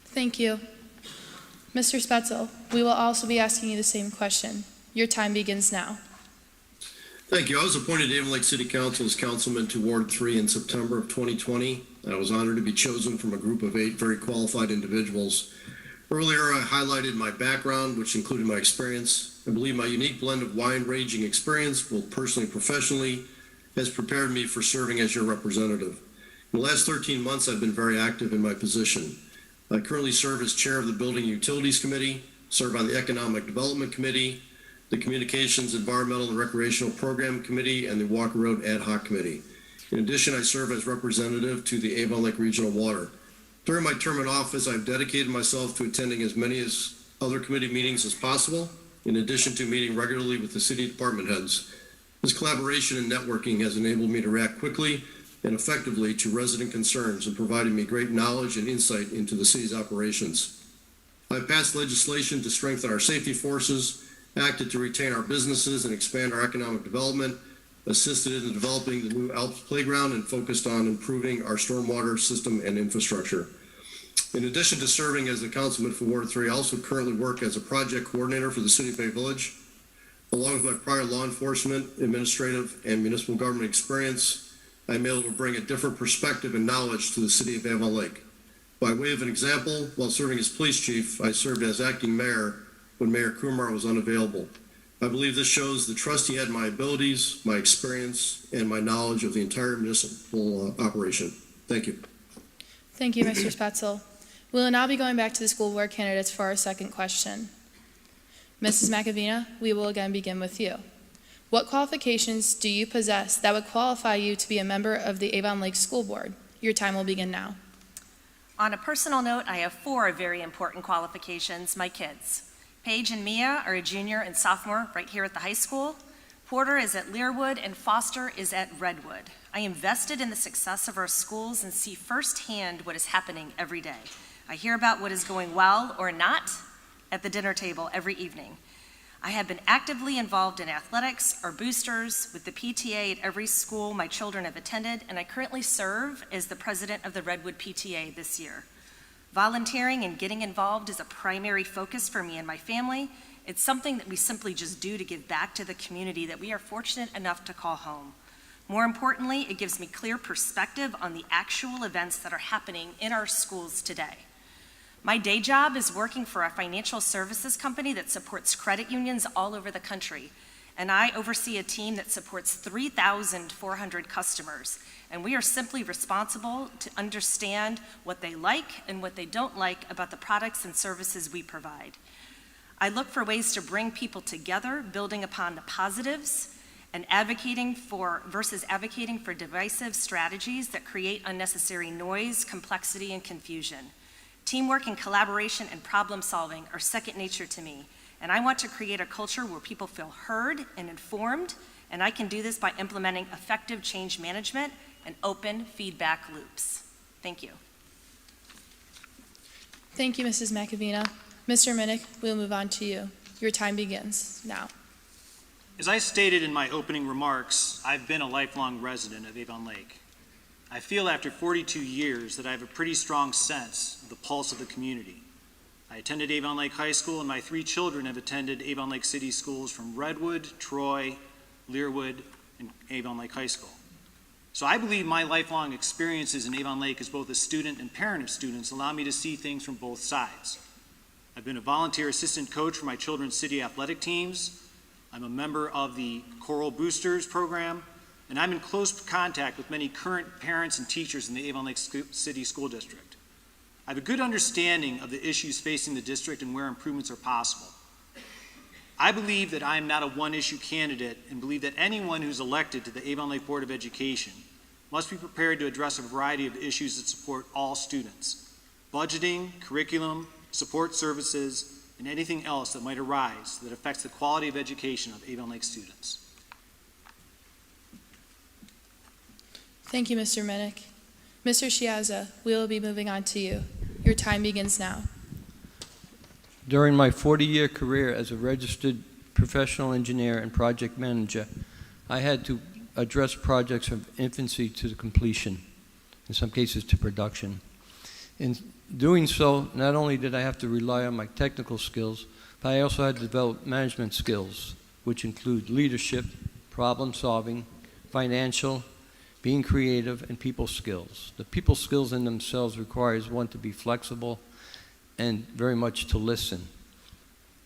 Thank you. Mr. Spetzel, we will also be asking you the same question. Your time begins now. Thank you. I was appointed to Avon Lake City Council as councilman to Ward 3 in September of 2020. I was honored to be chosen from a group of 8 very qualified individuals. Earlier, I highlighted my background, which included my experience. I believe my unique blend of wide-ranging experience, both personally and professionally, has prepared me for serving as your representative. In the last 13 months, I've been very active in my position. I currently serve as chair of the Building Utilities Committee, serve on the Economic Development Committee, the Communications, Environmental, and Recreational Program Committee, and the Walker Road Ad Hoc Committee. In addition, I serve as representative to the Avon Lake Regional Water. During my term in office, I've dedicated myself to attending as many as other committee meetings as possible, in addition to meeting regularly with the city department heads. This collaboration and networking has enabled me to react quickly and effectively to resident concerns and provided me great knowledge and insight into the city's operations. I've passed legislation to strengthen our safety forces, acted to retain our businesses and expand our economic development, assisted in developing the new Alps playground, and focused on improving our stormwater system and infrastructure. In addition to serving as the councilman for Ward 3, I also currently work as a project coordinator for the City of Bay Village. Along with my prior law enforcement, administrative, and municipal government experience, I'm able to bring a different perspective and knowledge to the City of Avon Lake. By way of an example, while serving as police chief, I served as acting mayor when Mayor Kumar was unavailable. I believe this shows the trust he had in my abilities, my experience, and my knowledge of the entire municipal operation. Thank you. Thank you, Mr. Spetzel. We will now be going back to the school board candidates for our second question. Mrs. McAvina, we will again begin with you. What qualifications do you possess that would qualify you to be a member of the Avon Lake School Board? Your time will begin now. On a personal note, I have 4 very important qualifications. My kids. Paige and Mia are a junior and sophomore right here at the high school. Porter is at Learwood and Foster is at Redwood. I am vested in the success of our schools and see firsthand what is happening every day. I hear about what is going well or not at the dinner table every evening. I have been actively involved in athletics or boosters with the PTA at every school my children have attended, and I currently serve as the president of the Redwood PTA this year. Volunteering and getting involved is a primary focus for me and my family. It's something that we simply just do to give back to the community that we are fortunate enough to call home. More importantly, it gives me clear perspective on the actual events that are happening in our schools today. My day job is working for a financial services company that supports credit unions all over the country, and I oversee a team that supports 3,400 customers, and we are simply responsible to understand what they like and what they don't like about the products and services we provide. I look for ways to bring people together, building upon the positives, and advocating for divisive strategies that create unnecessary noise, complexity, and confusion. Teamwork and collaboration and problem solving are second nature to me, and I want to create a culture where people feel heard and informed, and I can do this by implementing effective change management and open feedback loops. Thank you. Thank you, Mrs. McAvina. Mr. Minnick, we'll move on to you. Your time begins now. As I stated in my opening remarks, I've been a lifelong resident of Avon Lake. I feel after 42 years that I have a pretty strong sense of the pulse of the community. I attended Avon Lake High School, and my 3 children have attended Avon Lake City schools from Redwood, Troy, Learwood, and Avon Lake High School. So I believe my lifelong experiences in Avon Lake as both a student and parent of students allow me to see things from both sides. I've been a volunteer assistant coach for my children's city athletic teams. I'm a member of the Choral Boosters program, and I'm in close contact with many current parents and teachers in the Avon Lake City School District. I have a good understanding of the issues facing the district and where improvements are possible. I believe that I am not a one-issue candidate and believe that anyone who's elected to the Avon Lake Board of Education must be prepared to address a variety of issues that support all students: budgeting, curriculum, support services, and anything else that might arise that affects the quality of education of Avon Lake students. Thank you, Mr. Minnick. Mr. Chiazza, we will be moving on to you. Your time begins now. During my 40-year career as a registered professional engineer and project manager, I had to address projects from infancy to the completion, in some cases to production. In doing so, not only did I have to rely on my technical skills, but I also had to develop management skills, which include leadership, problem solving, financial, being creative, and people skills. The people skills in themselves requires one to be flexible and very much to listen.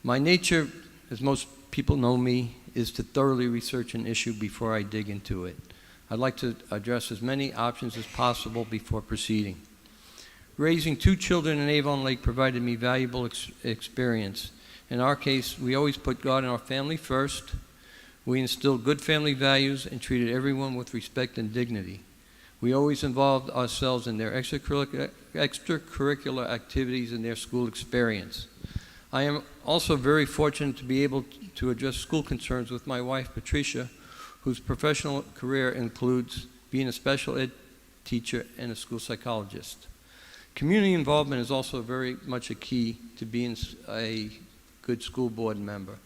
My nature, as most people know me, is to thoroughly research an issue before I dig into it. I'd like to address as many options as possible before proceeding. Raising 2 children in Avon Lake provided me valuable experience. In our case, we always put God and our family first. We instilled good family values and treated everyone with respect and dignity. We always involved ourselves in their extracurricular activities and their school experience. I am also very fortunate to be able to address school concerns with my wife, Patricia, whose professional career includes being a special ed teacher and a school psychologist. Community involvement is also very much a key to being a good school board member.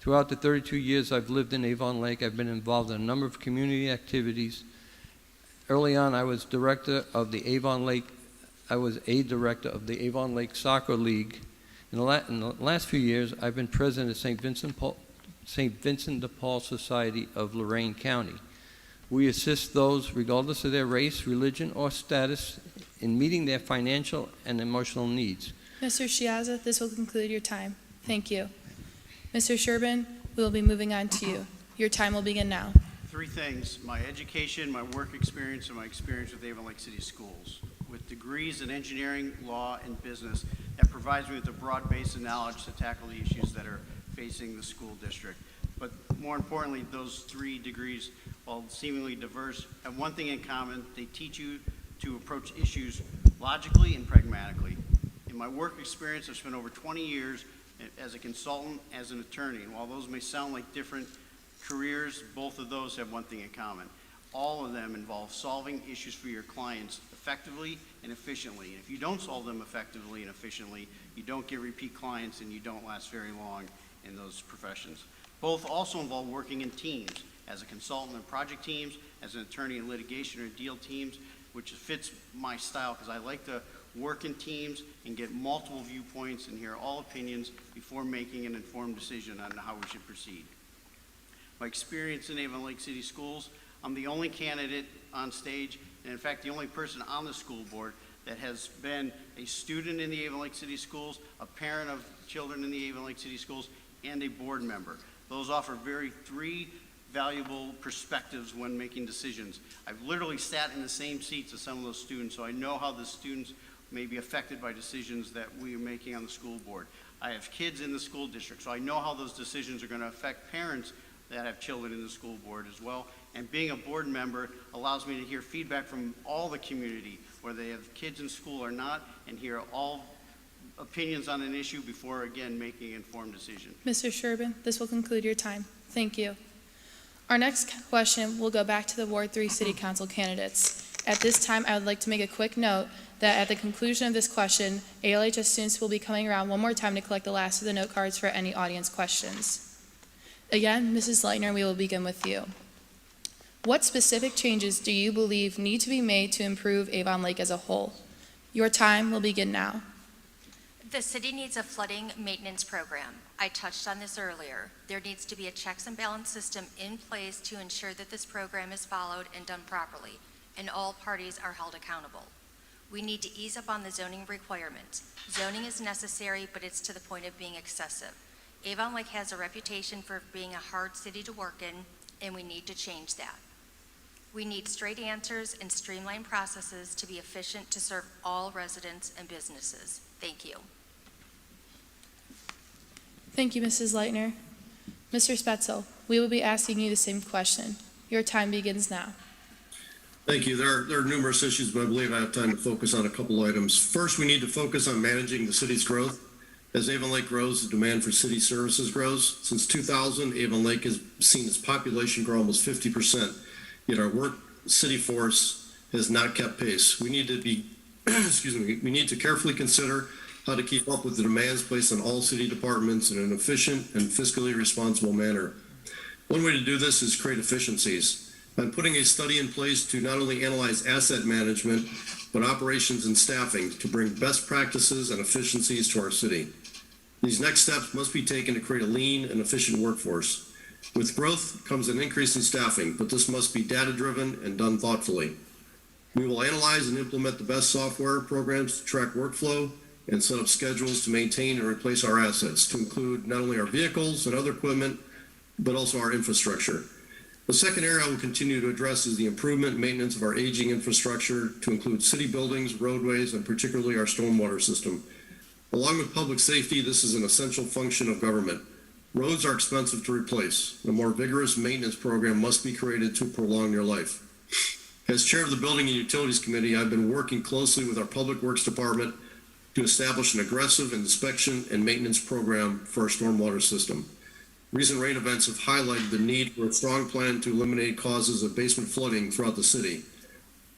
Throughout the 32 years I've lived in Avon Lake, I've been involved in a number of community activities. Early on, I was a director of the Avon Lake Soccer League. In the last few years, I've been president of St. Vincent de Paul Society of Lorain County. We assist those, regardless of their race, religion, or status, in meeting their financial and emotional needs. Mr. Chiazza, this will conclude your time. Thank you. Mr. Sherban, we will be moving on to you. Your time will begin now. 3 things: my education, my work experience, and my experience with Avon Lake City Schools. With degrees in engineering, law, and business, that provides me with a broad base of knowledge to tackle the issues that are facing the school district. But more importantly, those 3 degrees, while seemingly diverse, have one thing in common: they teach you to approach issues logically and pragmatically. In my work experience, I've spent over 20 years as a consultant, as an attorney, and while those may sound like different careers, both of those have one thing in common. All of them involve solving issues for your clients effectively and efficiently. And if you don't solve them effectively and efficiently, you don't get repeat clients and you don't last very long in those professions. Both also involve working in teams, as a consultant in project teams, as an attorney in litigation or deal teams, which fits my style because I like to work in teams and get multiple viewpoints and hear all opinions before making an informed decision on how we should proceed. My experience in Avon Lake City Schools, I'm the only candidate on stage, and in fact the only person on the school board that has been a student in the Avon Lake City Schools, a parent of children in the Avon Lake City Schools, and a board member. Those offer three valuable perspectives when making decisions. I've literally sat in the same seats as some of those students, so I know how the students may be affected by decisions that we are making on the school board. I have kids in the school district, so I know how those decisions are going to affect parents that have children in the school board as well. And being a board member allows me to hear feedback from all the community, whether they have kids in school or not, and hear all opinions on an issue before, again, making an informed decision. Mr. Sherban, this will conclude your time. Thank you. Our next question will go back to the Ward 3 City Council candidates. At this time, I would like to make a quick note that at the conclusion of this question, ALHS students will be coming around one more time to collect the last of the note cards for any audience questions. Again, Mrs. Lightner, we will begin with you. What specific changes do you believe need to be made to improve Avon Lake as a whole? Your time will begin now. The city needs a flooding maintenance program. I touched on this earlier. There needs to be a checks and balance system in place to ensure that this program is followed and done properly, and all parties are held accountable. We need to ease up on the zoning requirements. Zoning is necessary, but it's to the point of being excessive. Avon Lake has a reputation for being a hard city to work in, and we need to change that. We need straight answers and streamlined processes to be efficient to serve all residents and businesses. Thank you. Thank you, Mrs. Lightner. Mr. Spetzel, we will be asking you the same question. Your time begins now. Thank you. There are numerous issues, but I believe I have time to focus on a couple items. First, we need to focus on managing the city's growth. As Avon Lake grows, the demand for city services grows. Since 2000, Avon Lake has seen its population grow almost 50%, yet our work city force has not kept pace. We need to be, we need to carefully consider how to keep up with the demands placed on all city departments in an efficient and fiscally responsible manner. One way to do this is create efficiencies. I'm putting a study in place to not only analyze asset management, but operations and staffing to bring best practices and efficiencies to our city. These next steps must be taken to create a lean and efficient workforce. With growth comes an increase in staffing, but this must be data-driven and done thoughtfully. We will analyze and implement the best software programs to track workflow and set up schedules to maintain and replace our assets, to include not only our vehicles and other equipment, but also our infrastructure. The second area I will continue to address is the improvement and maintenance of our aging infrastructure, to include city buildings, roadways, and particularly our stormwater system. Along with public safety, this is an essential function of government. Roads are expensive to replace. A more vigorous maintenance program must be created to prolong their life. As chair of the Building and Utilities Committee, I've been working closely with our Public Works Department to establish an aggressive inspection and maintenance program for our stormwater system. Recent rain events have highlighted the need for a strong plan to eliminate causes of basement flooding throughout the city.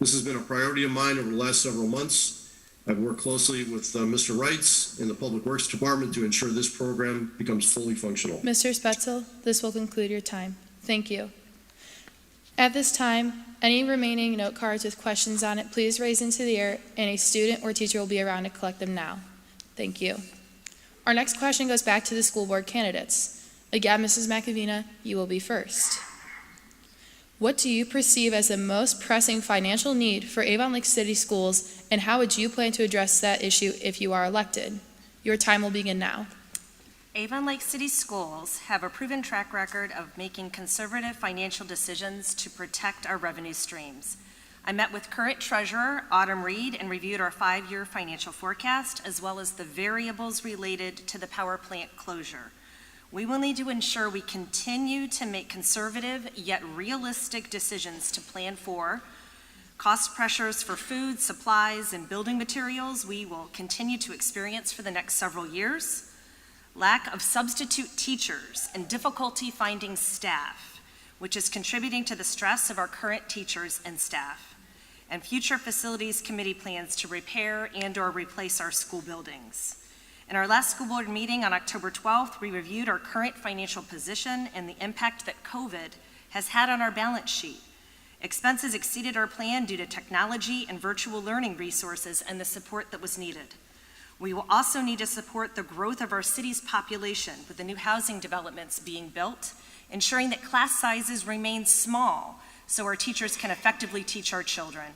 This has been a priority of mine over the last several months. I've worked closely with Mr. Wrights in the Public Works Department to ensure this program becomes fully functional. Mr. Spetzel, this will conclude your time. Thank you. At this time, any remaining note cards with questions on it, please raise into the air, and a student or teacher will be around to collect them now. Thank you. Our next question goes back to the school board candidates. Again, Mrs. McAvina, you will be first. What do you perceive as the most pressing financial need for Avon Lake City Schools, and how would you plan to address that issue if you are elected? Your time will begin now. Avon Lake City Schools have a proven track record of making conservative financial decisions to protect our revenue streams. I met with current treasurer Autumn Reed and reviewed our 5-year financial forecast, as well as the variables related to the power plant closure. We will need to ensure we continue to make conservative yet realistic decisions to plan for cost pressures for food, supplies, and building materials we will continue to experience for the next several years, lack of substitute teachers, and difficulty finding staff, which is contributing to the stress of our current teachers and staff, and future facilities committee plans to repair and/or replace our school buildings. In our last school board meeting on October 12th, we reviewed our current financial position and the impact that COVID has had on our balance sheet. Expenses exceeded our plan due to technology and virtual learning resources and the support that was needed. We will also need to support the growth of our city's population with the new housing developments being built, ensuring that class sizes remain small so our teachers can effectively teach our children.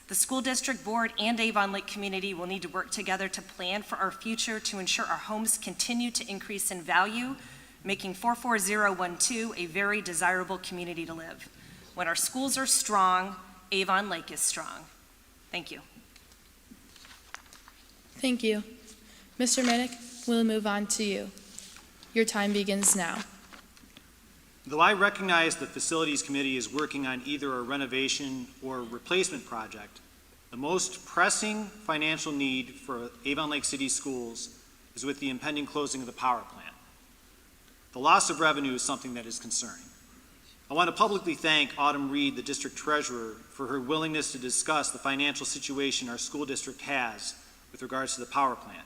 The school district board and Avon Lake community will need to work together to plan for our future to ensure our homes continue to increase in value, making 44012 a very desirable community to live. When our schools are strong, Avon Lake is strong. Thank you. Thank you. Mr. Minnick, we'll move on to you. Your time begins now. Though I recognize the Facilities Committee is working on either a renovation or replacement project, the most pressing financial need for Avon Lake City Schools is with the impending closing of the power plant. The loss of revenue is something that is concerning. I want to publicly thank Autumn Reed, the district treasurer, for her willingness to discuss the financial situation our school district has with regards to the power plant.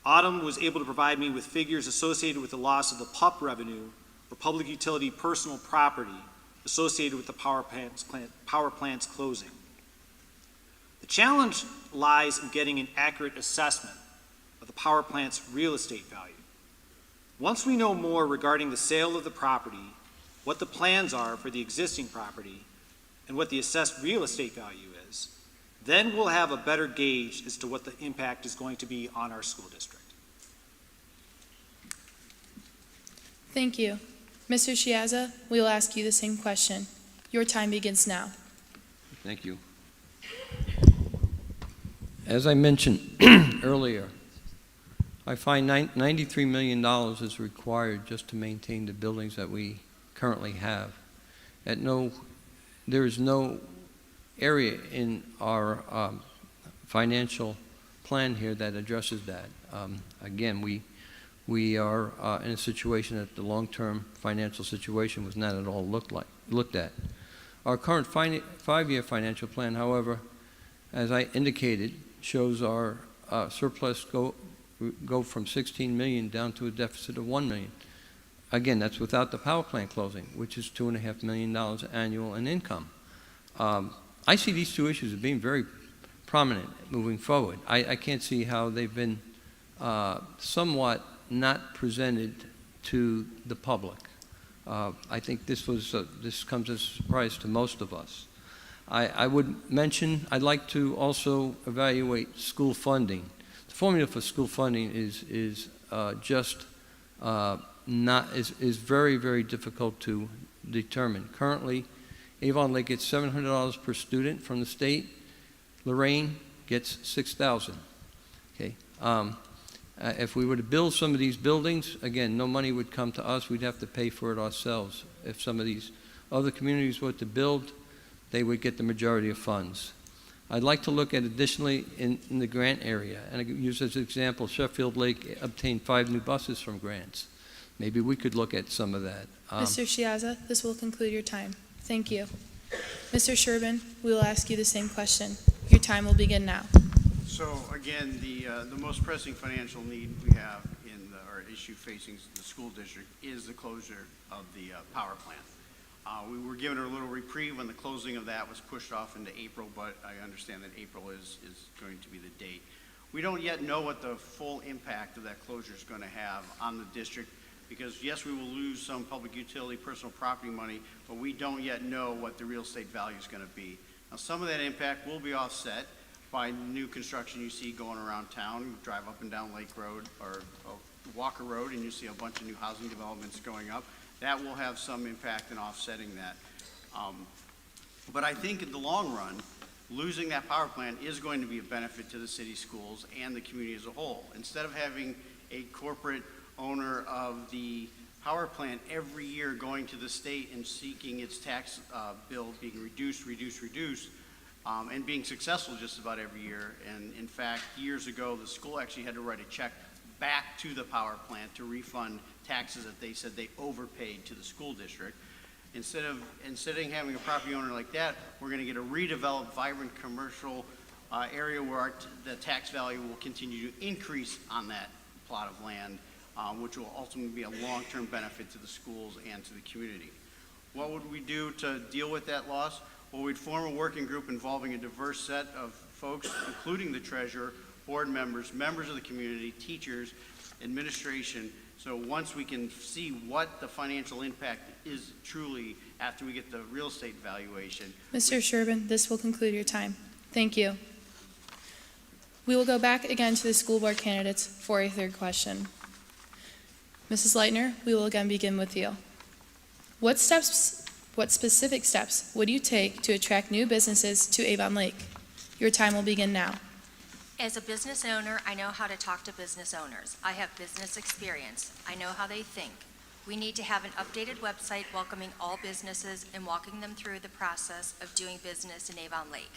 Autumn was able to provide me with figures associated with the loss of the PUP revenue for public utility personal property associated with the power plant's closing. The challenge lies in getting an accurate assessment of the power plant's real estate value. Once we know more regarding the sale of the property, what the plans are for the existing property, and what the assessed real estate value is, then we'll have a better gauge as to what the impact is going to be on our school district. Thank you. Mr. Chiazza, we will ask you the same question. Your time begins now. Thank you. As I mentioned earlier, I find $93 million is required just to maintain the buildings that we currently have. There is no area in our financial plan here that addresses that. Again, we are in a situation that the long-term financial situation was not at all looked at. Our current 5-year financial plan, however, as I indicated, shows our surplus go from 16 million down to a deficit of 1 million. Again, that's without the power plant closing, which is $2.5 million annual in income. I see these two issues as being very prominent moving forward. I can't see how they've been somewhat not presented to the public. I think this comes as a surprise to most of us. I would mention I'd like to also evaluate school funding. The formula for school funding is very, very difficult to determine. Currently, Avon Lake gets $700 per student from the state. Lorraine gets $6,000. Okay. If we were to build some of these buildings, again, no money would come to us. We'd have to pay for it ourselves. If some of these other communities were to build, they would get the majority of funds. I'd like to look at additionally in the grant area, and I use as an example, Sheffield Lake obtained 5 new buses from grants. Maybe we could look at some of that. Mr. Chiazza, this will conclude your time. Thank you. Mr. Sherban, we will ask you the same question. Your time will begin now. So again, the most pressing financial need we have or issue facing the school district is the closure of the power plant. We were given a little reprieve when the closing of that was pushed off into April, but I understand that April is going to be the date. We don't yet know what the full impact of that closure is going to have on the district, because yes, we will lose some public utility personal property money, but we don't yet know what the real estate value is going to be. Now, some of that impact will be offset by new construction you see going around town. You drive up and down Lake Road or Walker Road and you see a bunch of new housing developments going up. That will have some impact in offsetting that. But I think in the long run, losing that power plant is going to be a benefit to the city schools and the community as a whole. Instead of having a corporate owner of the power plant every year going to the state and seeking its tax bill being reduced, and being successful just about every year. And in fact, years ago, the school actually had to write a check back to the power plant to refund taxes that they said they overpaid to the school district. Instead of having a property owner like that, we're going to get a redeveloped, vibrant commercial area where the tax value will continue to increase on that plot of land, which will ultimately be a long-term benefit to the schools and to the community. What would we do to deal with that loss? Well, we'd form a working group involving a diverse set of folks, including the treasurer, board members, members of the community, teachers, administration. So once we can see what the financial impact is truly after we get the real estate valuation. Mr. Sherban, this will conclude your time. Thank you. We will go back again to the school board candidates for a third question. Mrs. Lightner, we will again begin with you. What specific steps would you take to attract new businesses to Avon Lake? Your time will begin now. As a business owner, I know how to talk to business owners. I have business experience. I know how they think. We need to have an updated website welcoming all businesses and walking them through the process of doing business in Avon Lake.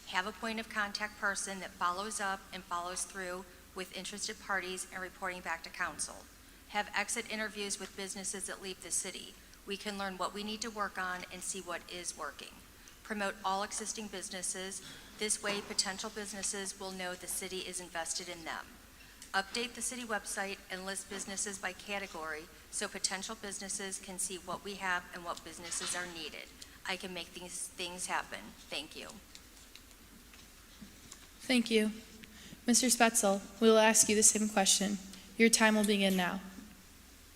Have a point of contact person that follows up and follows through with interested parties and reporting back to council. Have exit interviews with businesses that leave the city. We can learn what we need to work on and see what is working. Promote all existing businesses. This way, potential businesses will know the city is invested in them. Update the city website and list businesses by category so potential businesses can see what we have and what businesses are needed. I can make these things happen. Thank you. Thank you. Mr. Spetzel, we will ask you the same question. Your time will begin now.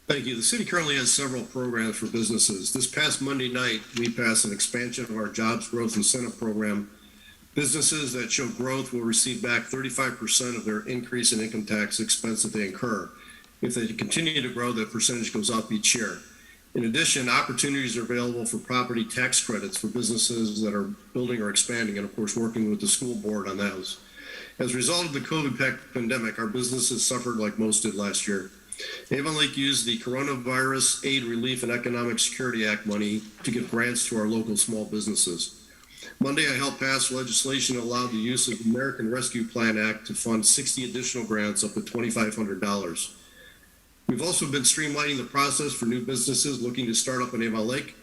Thank you. The city currently has several programs for businesses. This past Monday night, we passed an expansion of our Jobs Growth Incentive Program. Businesses that show growth will receive back 35% of their increase in income tax expense that they incur. If they continue to grow, that percentage goes up each year. In addition, opportunities are available for property tax credits for businesses that are building or expanding, and of course, working with the school board on those. As a result of the COVID pandemic, our businesses suffered like most did last year. Avon Lake used the Coronavirus Aid, Relief, and Economic Security Act money to give grants to our local small businesses. Monday, I helped pass legislation that allowed the use of the American Rescue Plan Act to fund 60 additional grants up to $2,500. We've also been streamlining the process for new businesses looking to start up in Avon Lake.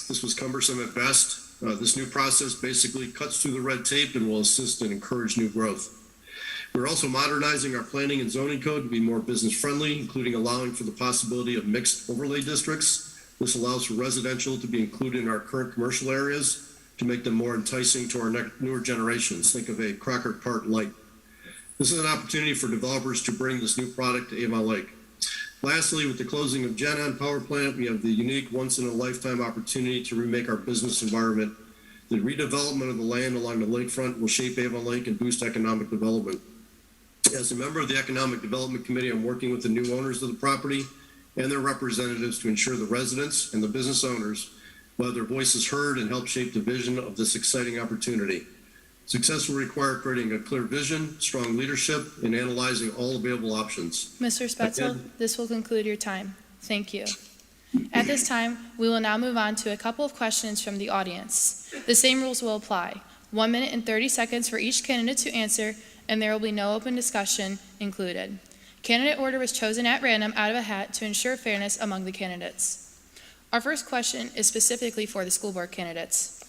This was cumbersome at best. This new process basically cuts through the red tape and will assist and encourage new growth. We're also modernizing our planning and zoning code to be more business friendly, including allowing for the possibility of mixed overlay districts. This allows for residential to be included in our current commercial areas to make them more enticing to our newer generations. Think of a Crocker Park Light. This is an opportunity for developers to bring this new product to Avon Lake. Lastly, with the closing of GenOn Power Plant, we have the unique once-in-a-lifetime opportunity to remake our business environment. The redevelopment of the land along the lakefront will shape Avon Lake and boost economic development. As a member of the Economic Development Committee, I'm working with the new owners of the property and their representatives to ensure the residents and the business owners will have their voices heard and help shape the vision of this exciting opportunity. Success will require creating a clear vision, strong leadership, and analyzing all available options. Mr. Spetzel, this will conclude your time. Thank you. At this time, we will now move on to a couple of questions from the audience. The same rules will apply. 1 minute and 30 seconds for each candidate to answer, and there will be no open discussion included. Candidate order was chosen at random out of a hat to ensure fairness among the candidates. Our first question is specifically for the school board candidates.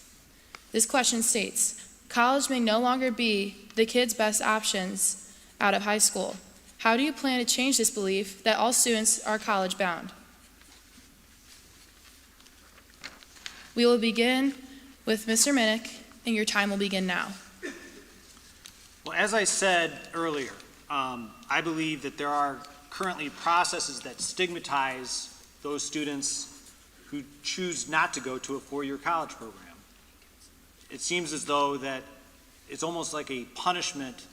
This question states, college may no longer be the kids' best options out of high school. How do you plan to change this belief that all students are college bound? We will begin with Mr. Minnick, and your time will begin now. Well, as I said earlier, I believe that there are currently processes that stigmatize those students who choose not to go to a four-year college program. It seems as though that it's almost like a punishment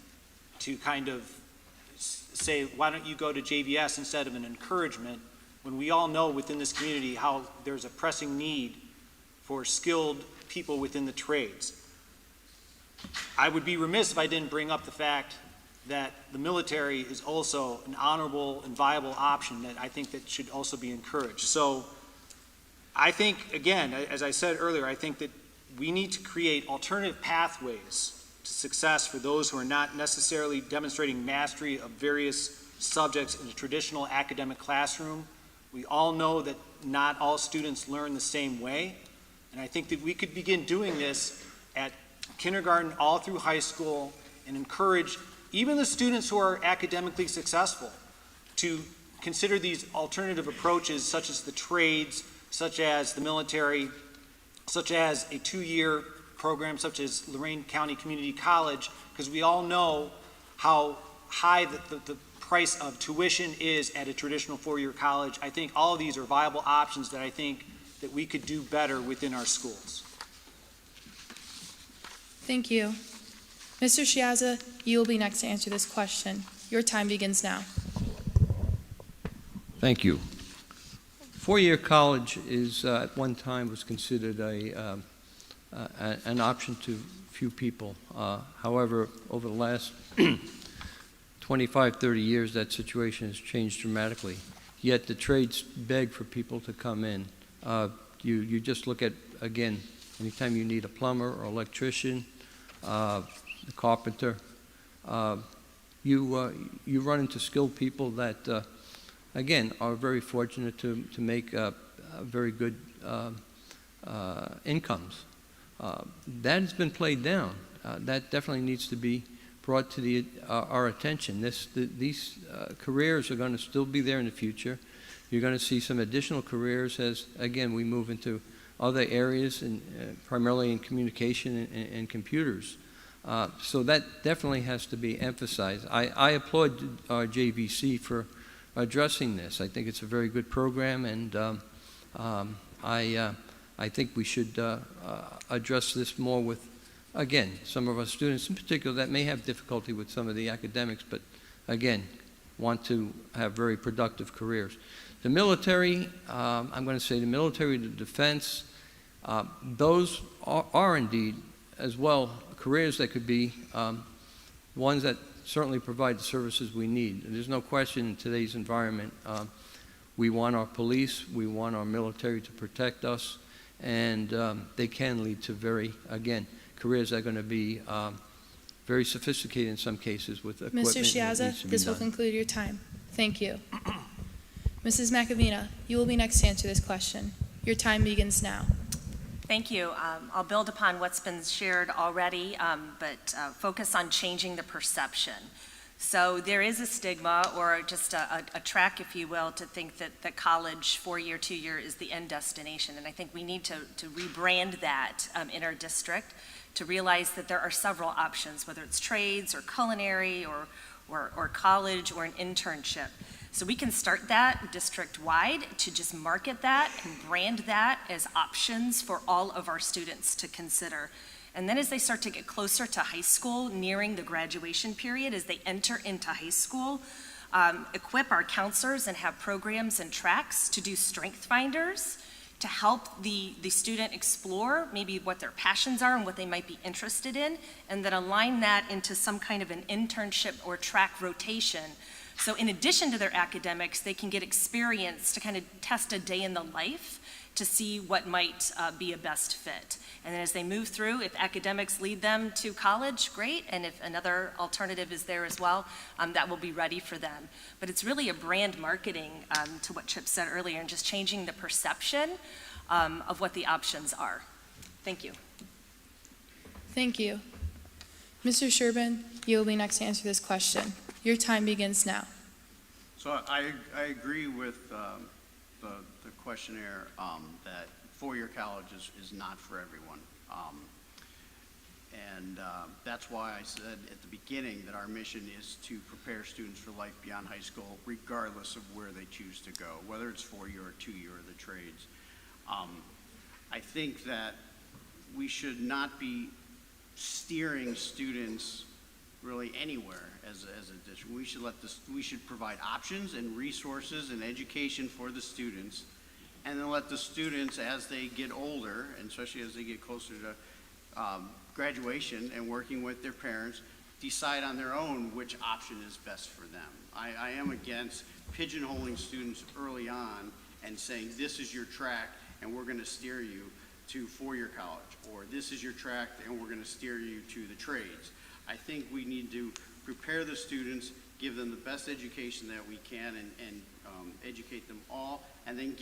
to kind of say, why don't you go to JVS instead of an encouragement, when we all know within this community how there's a pressing need for skilled people within the trades. I would be remiss if I didn't bring up the fact that the military is also an honorable and viable option that I think that should also be encouraged. So I think, again, as I said earlier, I think that we need to create alternative pathways to success for those who are not necessarily demonstrating mastery of various subjects in a traditional academic classroom. We all know that not all students learn the same way, and I think that we could begin doing this at kindergarten all through high school and encourage even the students who are academically successful to consider these alternative approaches, such as the trades, such as the military, such as a 2-year program such as Lorain County Community College, because we all know how high the price of tuition is at a traditional 4-year college. I think all of these are viable options that I think that we could do better within our schools. Thank you. Mr. Shiaza, you will be next to answer this question. Your time begins now. Thank you. 4-year college is, at one time, was considered an option to few people. However, over the last 25, 30 years, that situation has changed dramatically. Yet the trades beg for people to come in. You just look at, again, anytime you need a plumber or electrician, a carpenter, you run into skilled people that, again, are very fortunate to make very good incomes. That has been played down. That definitely needs to be brought to our attention. These careers are going to still be there in the future. You're going to see some additional careers as, again, we move into other areas, and primarily in communication and computers. So that definitely has to be emphasized. I applaud our JVC for addressing this. I think it's a very good program, and I think we should address this more with, again, some of our students in particular that may have difficulty with some of the academics, but again, want to have very productive careers. The military, I'm going to say the military, the defense, those are indeed as well careers that could be ones that certainly provide the services we need. And there's no question in today's environment, we want our police, we want our military to protect us, and they can lead to very, again, careers that are going to be very sophisticated in some cases with equipment. Mr. Shiaza, this will conclude your time. Thank you. Mrs. McAvina, you will be next to answer this question. Your time begins now. Thank you. I'll build upon what's been shared already, but focus on changing the perception. So there is a stigma, or just a track, if you will, to think that college, 4-year, 2-year, is the end destination. And I think we need to rebrand that in our district, to realize that there are several options, whether it's trades or culinary or college or an internship. So we can start that district-wide to just market that and brand that as options for all of our students to consider. And then as they start to get closer to high school, nearing the graduation period, as they enter into high school, equip our counselors and have programs and tracks to do strength finders to help the student explore maybe what their passions are and what they might be interested in, and then align that into some kind of an internship or track rotation. So in addition to their academics, they can get experience to kind of test a day in the life to see what might be a best fit. And then as they move through, if academics lead them to college, great. And if another alternative is there as well, that will be ready for them. But it's really a brand marketing to what Chip said earlier, and just changing the perception of what the options are. Thank you. Thank you. Mr. Sherban, you will be next to answer this question. Your time begins now. So I agree with the questionnaire that 4-year college is not for everyone. That's why I said at the beginning that our mission is to prepare students for life beyond high school, regardless of where they choose to go, whether it's 4-year or 2-year or the trades. I think that we should not be steering students really anywhere as a district. We should provide options and resources and education for the students, and then let the students, as they get older, and especially as they get closer to graduation and working with their parents, decide on their own which option is best for them. I am against pigeonholing students early on and saying, this is your track and we're going to steer you to 4-year college, or this is your track and we're going to steer you to the trades. I think we need to prepare the students, give them the best education that we can, and educate them all, and then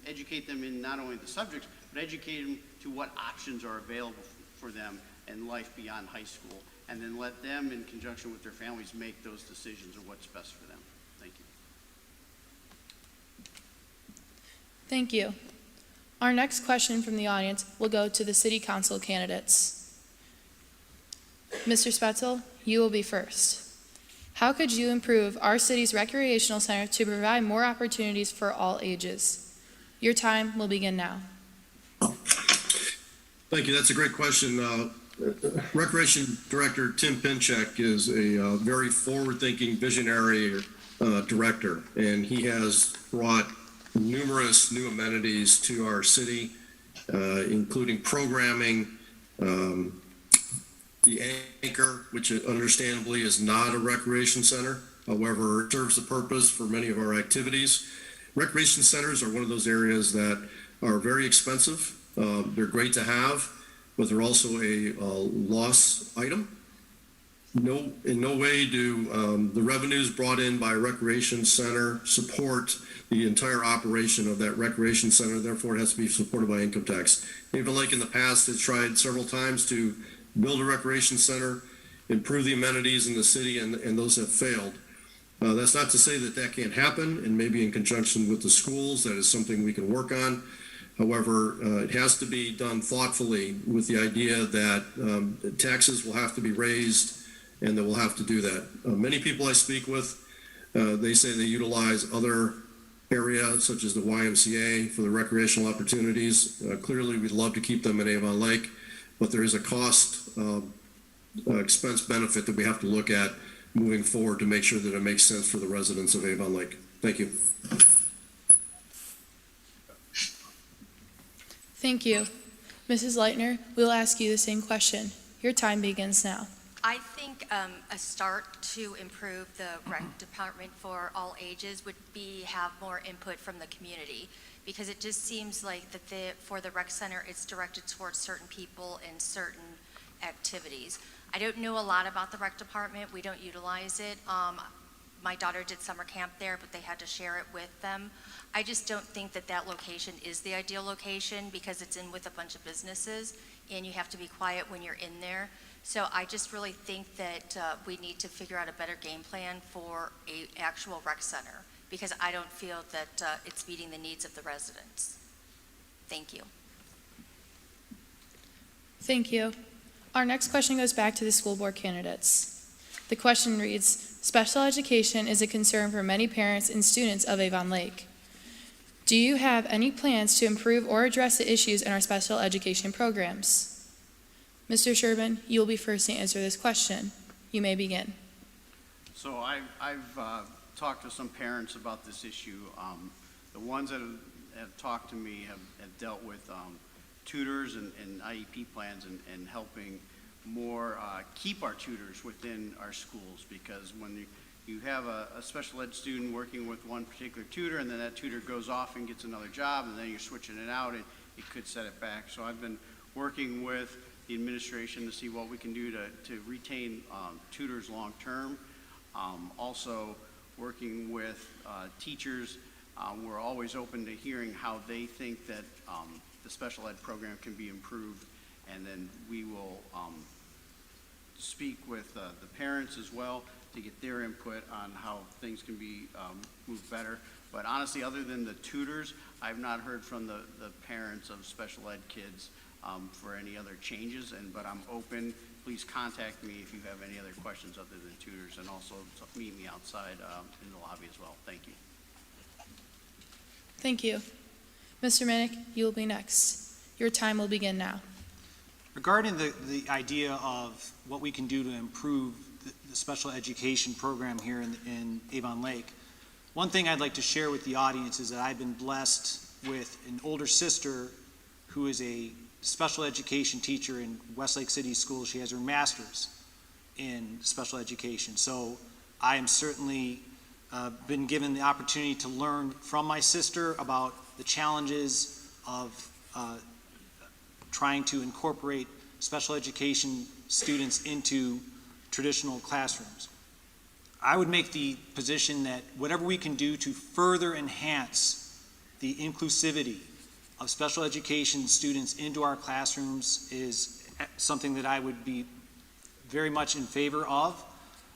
educate them in not only the subjects, but educate them to what options are available for them in life beyond high school, and then let them, in conjunction with their families, make those decisions of what's best for them. Thank you. Thank you. Our next question from the audience will go to the City Council candidates. Mr. Spetzel, you will be first. How could you improve our city's recreational center to provide more opportunities for all ages? Your time will begin now. Thank you. That's a great question. Recreation Director Tim Pinchek is a very forward-thinking, visionary director, and he has brought numerous new amenities to our city, including programming, the Anchor, which understandably is not a recreation center, however, serves the purpose for many of our activities. Recreation centers are one of those areas that are very expensive. They're great to have, but they're also a loss item. In no way do the revenues brought in by a recreation center support the entire operation of that recreation center. Therefore, it has to be supported by income tax. Avon Lake in the past has tried several times to build a recreation center, improve the amenities in the city, and those have failed. That's not to say that that can't happen, and maybe in conjunction with the schools, that is something we can work on. However, it has to be done thoughtfully with the idea that taxes will have to be raised and that we'll have to do that. Many people I speak with, they say they utilize other areas such as the YMCA for the recreational opportunities. Clearly, we'd love to keep them in Avon Lake, but there is a cost expense benefit that we have to look at moving forward to make sure that it makes sense for the residents of Avon Lake. Thank you. Thank you. Mrs. Lightner, we'll ask you the same question. Your time begins now. I think a start to improve the rec department for all ages would be have more input from the community, because it just seems like that for the rec center, it's directed towards certain people and certain activities. I don't know a lot about the rec department. We don't utilize it. My daughter did summer camp there, but they had to share it with them. I just don't think that that location is the ideal location, because it's in with a bunch of businesses and you have to be quiet when you're in there. So I just really think that we need to figure out a better game plan for an actual rec center, because I don't feel that it's meeting the needs of the residents. Thank you. Thank you. Our next question goes back to the school board candidates. The question reads, special education is a concern for many parents and students of Avon Lake. Do you have any plans to improve or address the issues in our special education programs? Mr. Sherban, you will be first to answer this question. You may begin. So I've talked to some parents about this issue. The ones that have talked to me have dealt with tutors and IEP plans and helping more keep our tutors within our schools, because when you have a special ed student working with one particular tutor, and then that tutor goes off and gets another job, and then you're switching it out, and it could set it back. So I've been working with the administration to see what we can do to retain tutors long term. Also working with teachers. We're always open to hearing how they think that the special ed program can be improved, and then we will speak with the parents as well to get their input on how things can be moved better. But honestly, other than the tutors, I've not heard from the parents of special ed kids for any other changes, but I'm open. Please contact me if you have any other questions other than tutors, and also meet me outside in the lobby as well. Thank you. Thank you. Mr. Minnick, you will be next. Your time will begin now. Regarding the idea of what we can do to improve the special education program here in Avon Lake, one thing I'd like to share with the audience is that I've been blessed with an older sister who is a special education teacher in Westlake City Schools. She has her master's in special education. So I am certainly been given the opportunity to learn from my sister about the challenges of trying to incorporate special education students into traditional classrooms. I would make the position that whatever we can do to further enhance the inclusivity of special education students into our classrooms is something that I would be very much in favor of.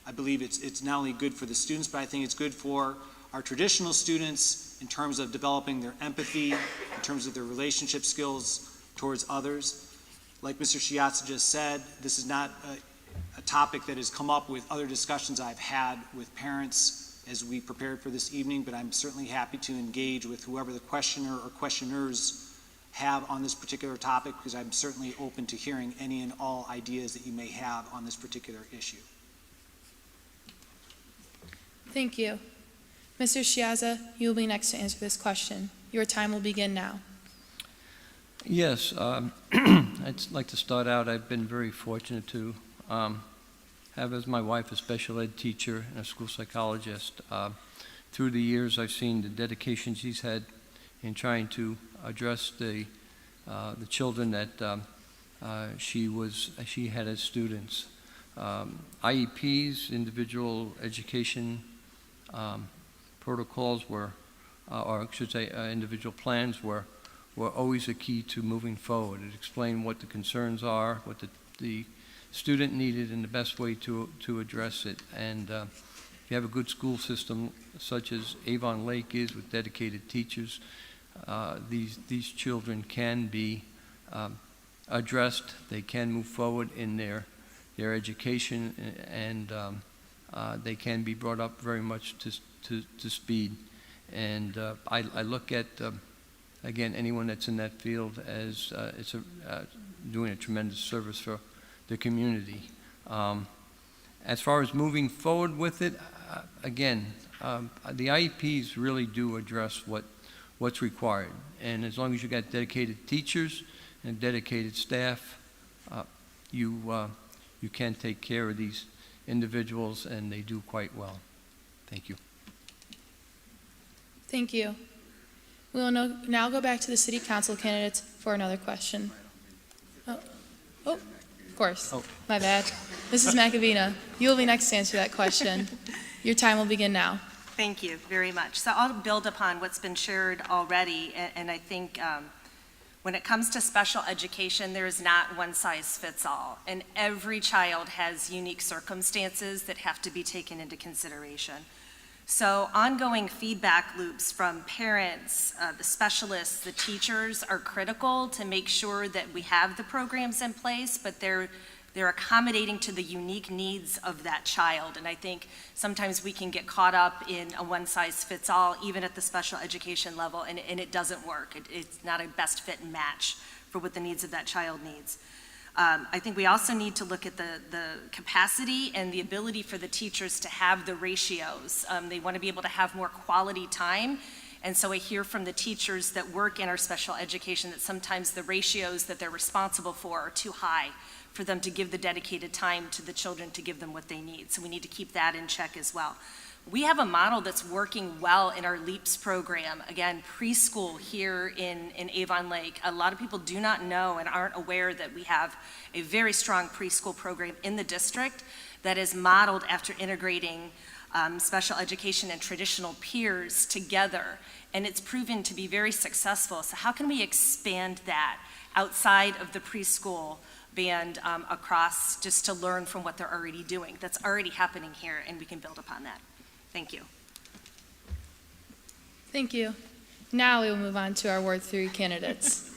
I believe it's not only good for the students, but I think it's good for our traditional students in terms of developing their empathy, in terms of their relationship skills towards others. Like Mr. Shiatsu just said, this is not a topic that has come up with other discussions I've had with parents as we prepared for this evening, but I'm certainly happy to engage with whoever the questioner or questioners have on this particular topic, because I'm certainly open to hearing any and all ideas that you may have on this particular issue. Thank you. Mr. Shiaza, you will be next to answer this question. Your time will begin now. Yes, I'd like to start out. I've been very fortunate to have as my wife a special ed teacher and a school psychologist. Through the years, I've seen the dedication she's had in trying to address the children that she had as students. IEPs, individual education protocols were, or I should say individual plans were always a key to moving forward. It explained what the concerns are, what the student needed, and the best way to address it. And if you have a good school system such as Avon Lake is, with dedicated teachers, these children can be addressed. They can move forward in their education, and they can be brought up very much to speed. And I look at again, anyone that's in that field as doing a tremendous service for the community. As far as moving forward with it, again, the IEPs really do address what's required. And as long as you got dedicated teachers and dedicated staff, you can take care of these individuals, and they do quite well. Thank you. Thank you. We will now go back to the city council candidates for another question. Oh, of course. Oh. My bad. Mrs. McAvina, you will be next to answer that question. Your time will begin now. Thank you very much. So I'll build upon what's been shared already, and I think when it comes to special education, there is not one size fits all, and every child has unique circumstances that have to be taken into consideration. So ongoing feedback loops from parents, the specialists, the teachers are critical to make sure that we have the programs in place, but they're accommodating to the unique needs of that child. And I think sometimes we can get caught up in a one-size-fits-all, even at the special education level, and it doesn't work. It's not a best fit and match for what the needs of that child needs. I think we also need to look at the capacity and the ability for the teachers to have the ratios. They want to be able to have more quality time. And so I hear from the teachers that work in our special education that sometimes the ratios that they're responsible for are too high for them to give the dedicated time to the children to give them what they need. So we need to keep that in check as well. We have a model that's working well in our LEAPS program. Again, preschool here in Avon Lake. A lot of people do not know and aren't aware that we have a very strong preschool program in the district that is modeled after integrating special education and traditional peers together. And it's proven to be very successful. So how can we expand that outside of the preschool band across, just to learn from what they're already doing? That's already happening here, and we can build upon that. Thank you. Thank you. Now we will move on to our Ward 3 candidates.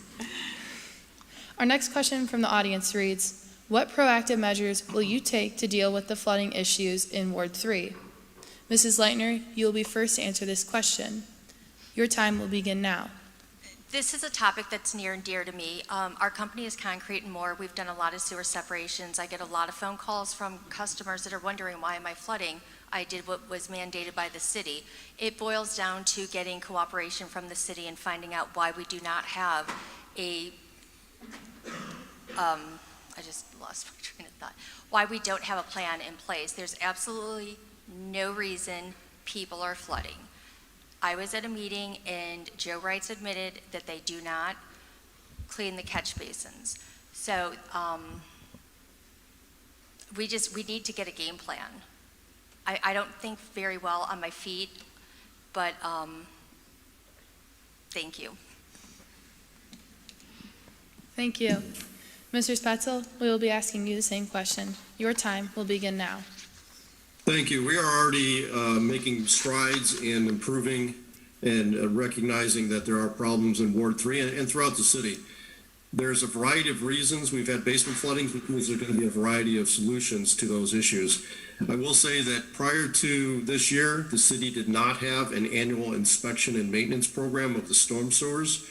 Our next question from the audience reads, what proactive measures will you take to deal with the flooding issues in Ward 3? Mrs. Lightner, you will be first to answer this question. Your time will begin now. This is a topic that's near and dear to me. Our company is Concrete and More. We've done a lot of sewer separations. I get a lot of phone calls from customers that are wondering, why am I flooding? I did what was mandated by the city. It boils down to getting cooperation from the city and finding out why we do not have a, I just lost my train of thought. Why we don't have a plan in place. There's absolutely no reason people are flooding. I was at a meeting and Joe Wrights admitted that they do not clean the catch basins. So we need to get a game plan. I don't think very well on my feet, but thank you. Thank you. Mr. Spetzel, we will be asking you the same question. Your time will begin now. Thank you. We are already making strides in improving and recognizing that there are problems in Ward 3 and throughout the city. There's a variety of reasons. We've had basement floodings, which means there's going to be a variety of solutions to those issues. I will say that prior to this year, the city did not have an annual inspection and maintenance program of the storm sewers.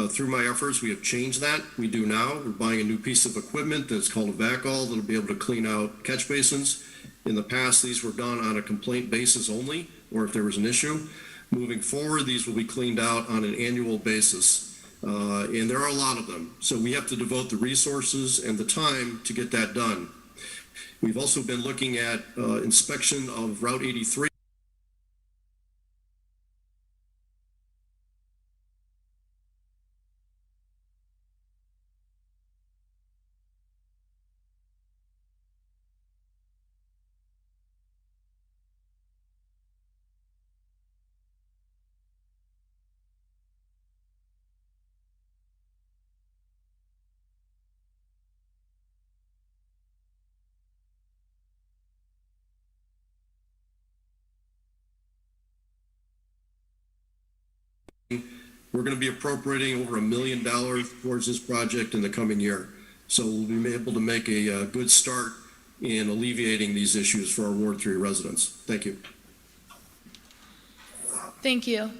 Through my efforts, we have changed that. We do now. We're buying a new piece of equipment that's called a backhaul that'll be able to clean out catch basins. In the past, these were done on a complaint basis only, or if there was an issue. Moving forward, these will be cleaned out on an annual basis. And there are a lot of them. So we have to devote the resources and the time to get that done. We've also been looking at inspection of Route 83. We're going to be appropriating over $1 million towards this project in the coming year. So we'll be able to make a good start in alleviating these issues for our Ward 3 residents. Thank you. Thank you.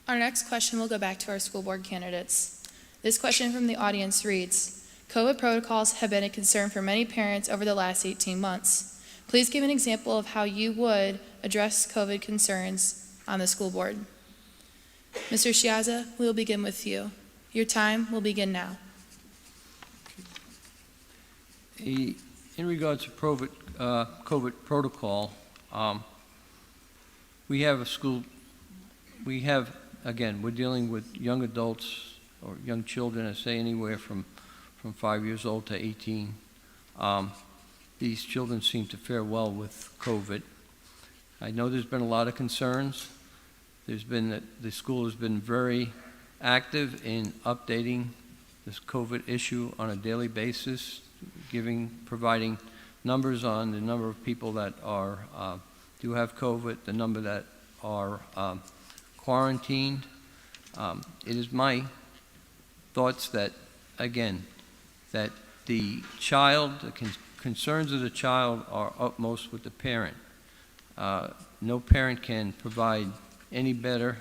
Our next question will go back to our school board candidates. This question from the audience reads, COVID protocols have been a concern for many parents over the last 18 months. Please give an example of how you would address COVID concerns on the school board. Mr. Shiaza, we will begin with you. Your time will begin now. In regards to COVID protocol, we have a school, we're dealing with young adults or young children, I say anywhere from 5 years old to 18. These children seem to fare well with COVID. I know there's been a lot of concerns. The school has been very active in updating this COVID issue on a daily basis, providing numbers on the number of people that do have COVID, the number that are quarantined. It is my thoughts that, again, that the concerns of the child are utmost with the parent. No parent can provide any better,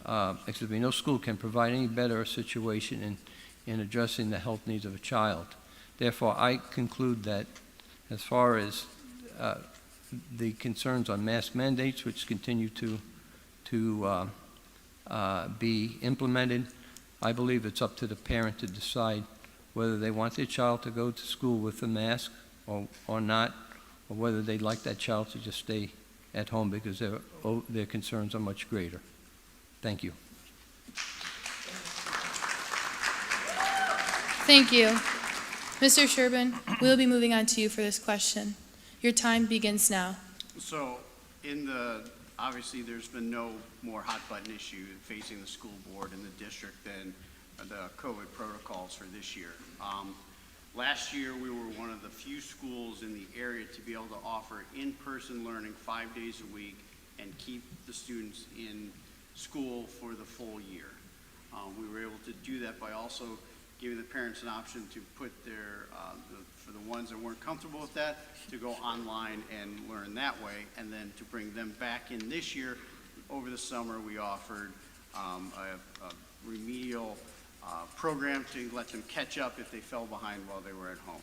no school can provide any better situation in addressing the health needs of a child. Therefore, I conclude that as far as the concerns on mask mandates, which continue to be implemented, I believe it's up to the parent to decide whether they want their child to go to school with a mask or not, or whether they'd like that child to just stay at home because their concerns are much greater. Thank you. Thank you. Mr. Sherban, we'll be moving on to you for this question. Your time begins now. So obviously there's been no more hot button issue facing the school board and the district than the COVID protocols for this year. Last year, we were one of the few schools in the area to be able to offer in-person learning 5 days a week and keep the students in school for the full year. We were able to do that by also giving the parents an option to put for the ones that weren't comfortable with that, to go online and learn that way, and then to bring them back in this year. Over the summer, we offered a remedial program to let them catch up if they fell behind while they were at home.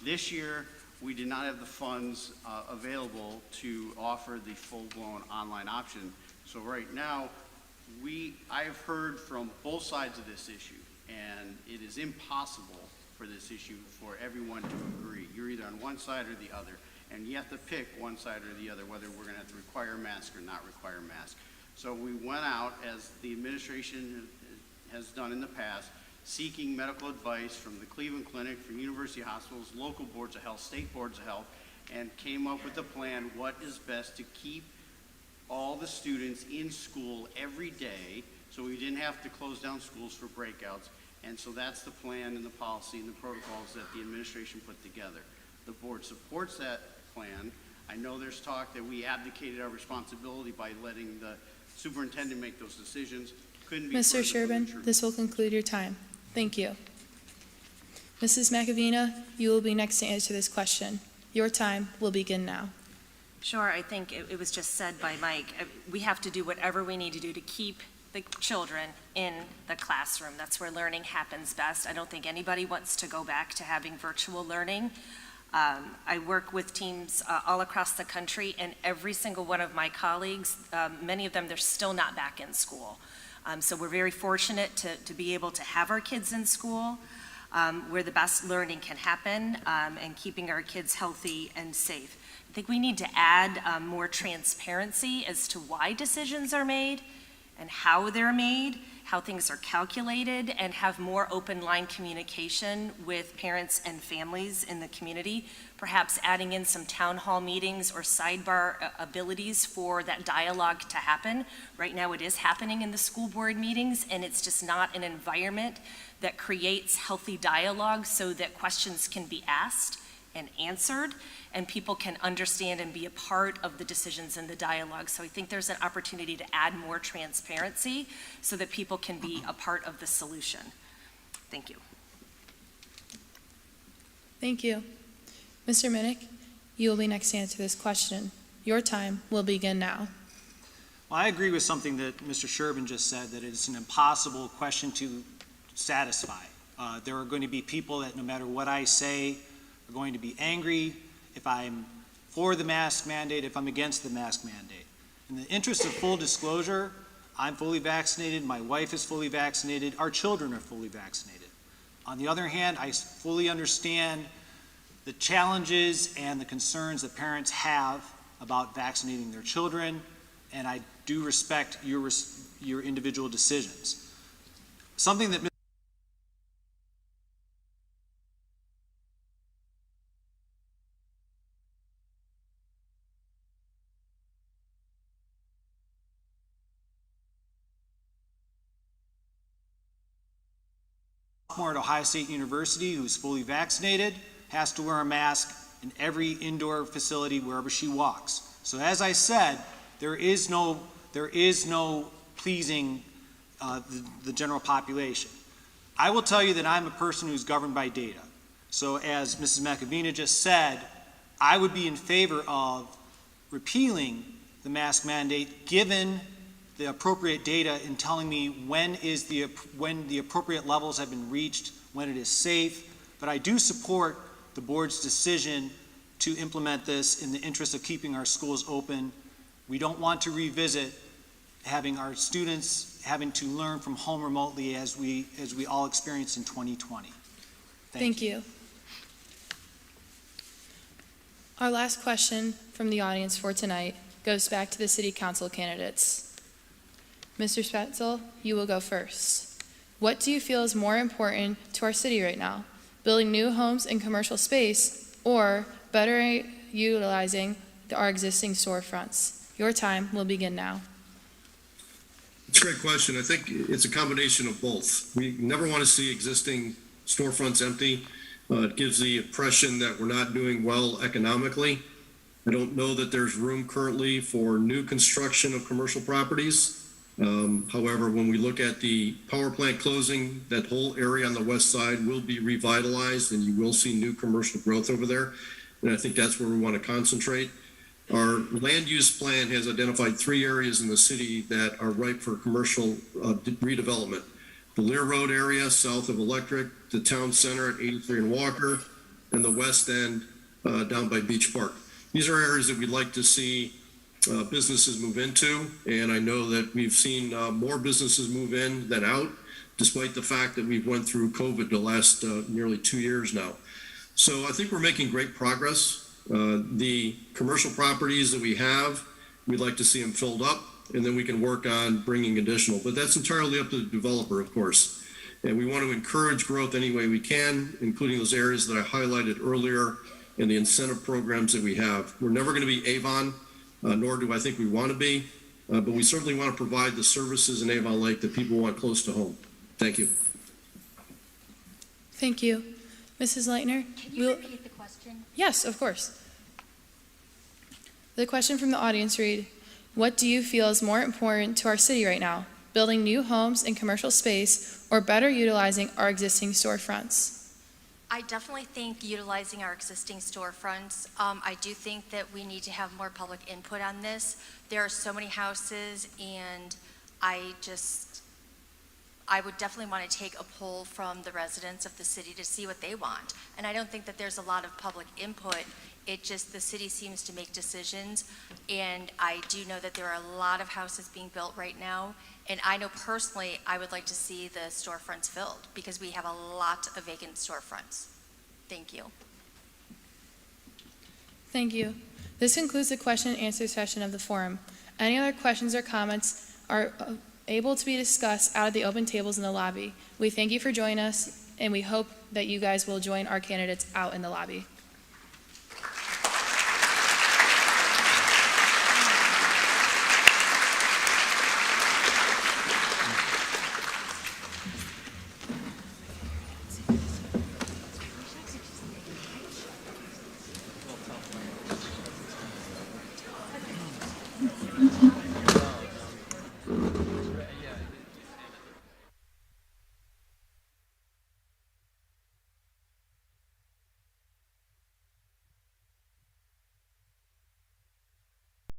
This year, we did not have the funds available to offer the full-blown online option. So right now, I have heard from both sides of this issue, and it is impossible for this issue for everyone to agree. You're either on one side or the other, and you have to pick one side or the other, whether we're going to have to require masks or not require masks. So we went out, as the administration has done in the past, seeking medical advice from the Cleveland Clinic, from university hospitals, local boards of health, state boards of health, and came up with a plan, what is best to keep all the students in school every day so we didn't have to close down schools for breakouts, And so that's the plan and the policy and the protocols that the administration put together. The board supports that plan. I know there's talk that we abdicated our responsibility by letting the superintendent make those decisions. Couldn't be Mr. further from the Sherban, truth. this will conclude your time. Thank you. Mrs. McAvina, you will be next to answer this question. Your time will begin now. Sure, I think it was just said by Mike, we have to do whatever we need to do to keep the children in the classroom. That's where learning happens best. I don't think anybody wants to go back to having virtual learning. I work with teams all across the country, and every single one of my colleagues, many of them, they're still not back in school. So we're very fortunate to be able to have our kids in school where the best learning can happen and keeping our kids healthy and safe. I think we need to add more transparency as to why decisions are made and how they're made, how things are calculated, and have more open line communication with parents and families in the community, perhaps adding in some town hall meetings or sidebar abilities for that dialogue to happen. Right now it is happening in the school board meetings, and it's just not an environment that creates healthy dialogue so that questions can be asked and answered, and people can understand and be a part of the decisions and the dialogue. So I think there's an opportunity to add more transparency so that people can be a part of the solution. Thank you. Thank you. Mr. Minnick, you will be next to answer this question. Your time will begin now. Well, I agree with something that Mr. Sherban just said, that it's an impossible question to satisfy. There are going to be people that no matter what I say are going to be angry if I'm for the mask mandate, if I'm against the mask mandate. In the interest of full disclosure, I'm fully vaccinated, my wife is fully vaccinated, our children are fully vaccinated. On the other hand, I fully understand the challenges and the concerns that parents have about vaccinating their children, and I do respect your individual decisions. Something that sophomore at Ohio State University who's fully vaccinated has to wear a mask in every indoor facility wherever she walks. So as I said, there is no pleasing the general population. I will tell you that I'm a person who's governed by data. So as Mrs. McAvina just said, I would be in favor of repealing the mask mandate given the appropriate data in telling me when the appropriate levels have been reached, when it is safe. But I do support the board's decision to implement this in the interest of keeping our schools open. We don't want to revisit having our students having to learn from home remotely as we all experienced in 2020. Thank you. Our last question from the audience for tonight goes back to the city council candidates. Mr. Spetzel, you will go first. What do you feel is more important to our city right now? Building new homes and commercial space, or better utilizing our existing storefronts? Your time will begin now. It's a great question. I think it's a combination of both. We never want to see existing storefronts empty. It gives the impression that we're not doing well economically. I don't know that there's room currently for new construction of commercial properties. However, when we look at the power plant closing, that whole area on the west side will be revitalized and you will see new commercial growth over there. And I think that's where we want to concentrate. Our land use plan has identified 3 areas in the city that are ripe for commercial redevelopment. The Lear Road area south of Electric, the town center at 83 and Walker, and the west end down by Beach Park. These are areas that we'd like to see businesses move into, and I know that we've seen more businesses move in than out, despite the fact that we've went through COVID the last nearly 2 years now. So I think we're making great progress. The commercial properties that we have, we'd like to see them filled up, and then we can work on bringing additional. But that's entirely up to the developer, of course. And we want to encourage growth any way we can, including those areas that I highlighted earlier and the incentive programs that we have. We're never going to be Avon, nor do I think we want to be, but we certainly want to provide the services in Avon Lake that people want close to home. Thank you. Thank you. Mrs. Lightner? Can you repeat the question? Yes, of course. The question from the audience read, what do you feel is more important to our city right now? Building new homes and commercial space or better utilizing our existing storefronts? I definitely think utilizing our existing storefronts. I do think that we need to have more public input on this. There are so many houses, and I would definitely want to take a poll from the residents of the city to see what they want. And I don't think that there's a lot of public input. It just, the city seems to make decisions, and I do know that there are a lot of houses being built right now, and I know personally I would like to see the storefronts filled because we have a lot of vacant storefronts. Thank you. Thank you. This concludes the question and answer session of the forum. Any other questions or comments are able to be discussed out of the open tables in the lobby. We thank you for joining us, and we hope that you guys will join our candidates out in the lobby.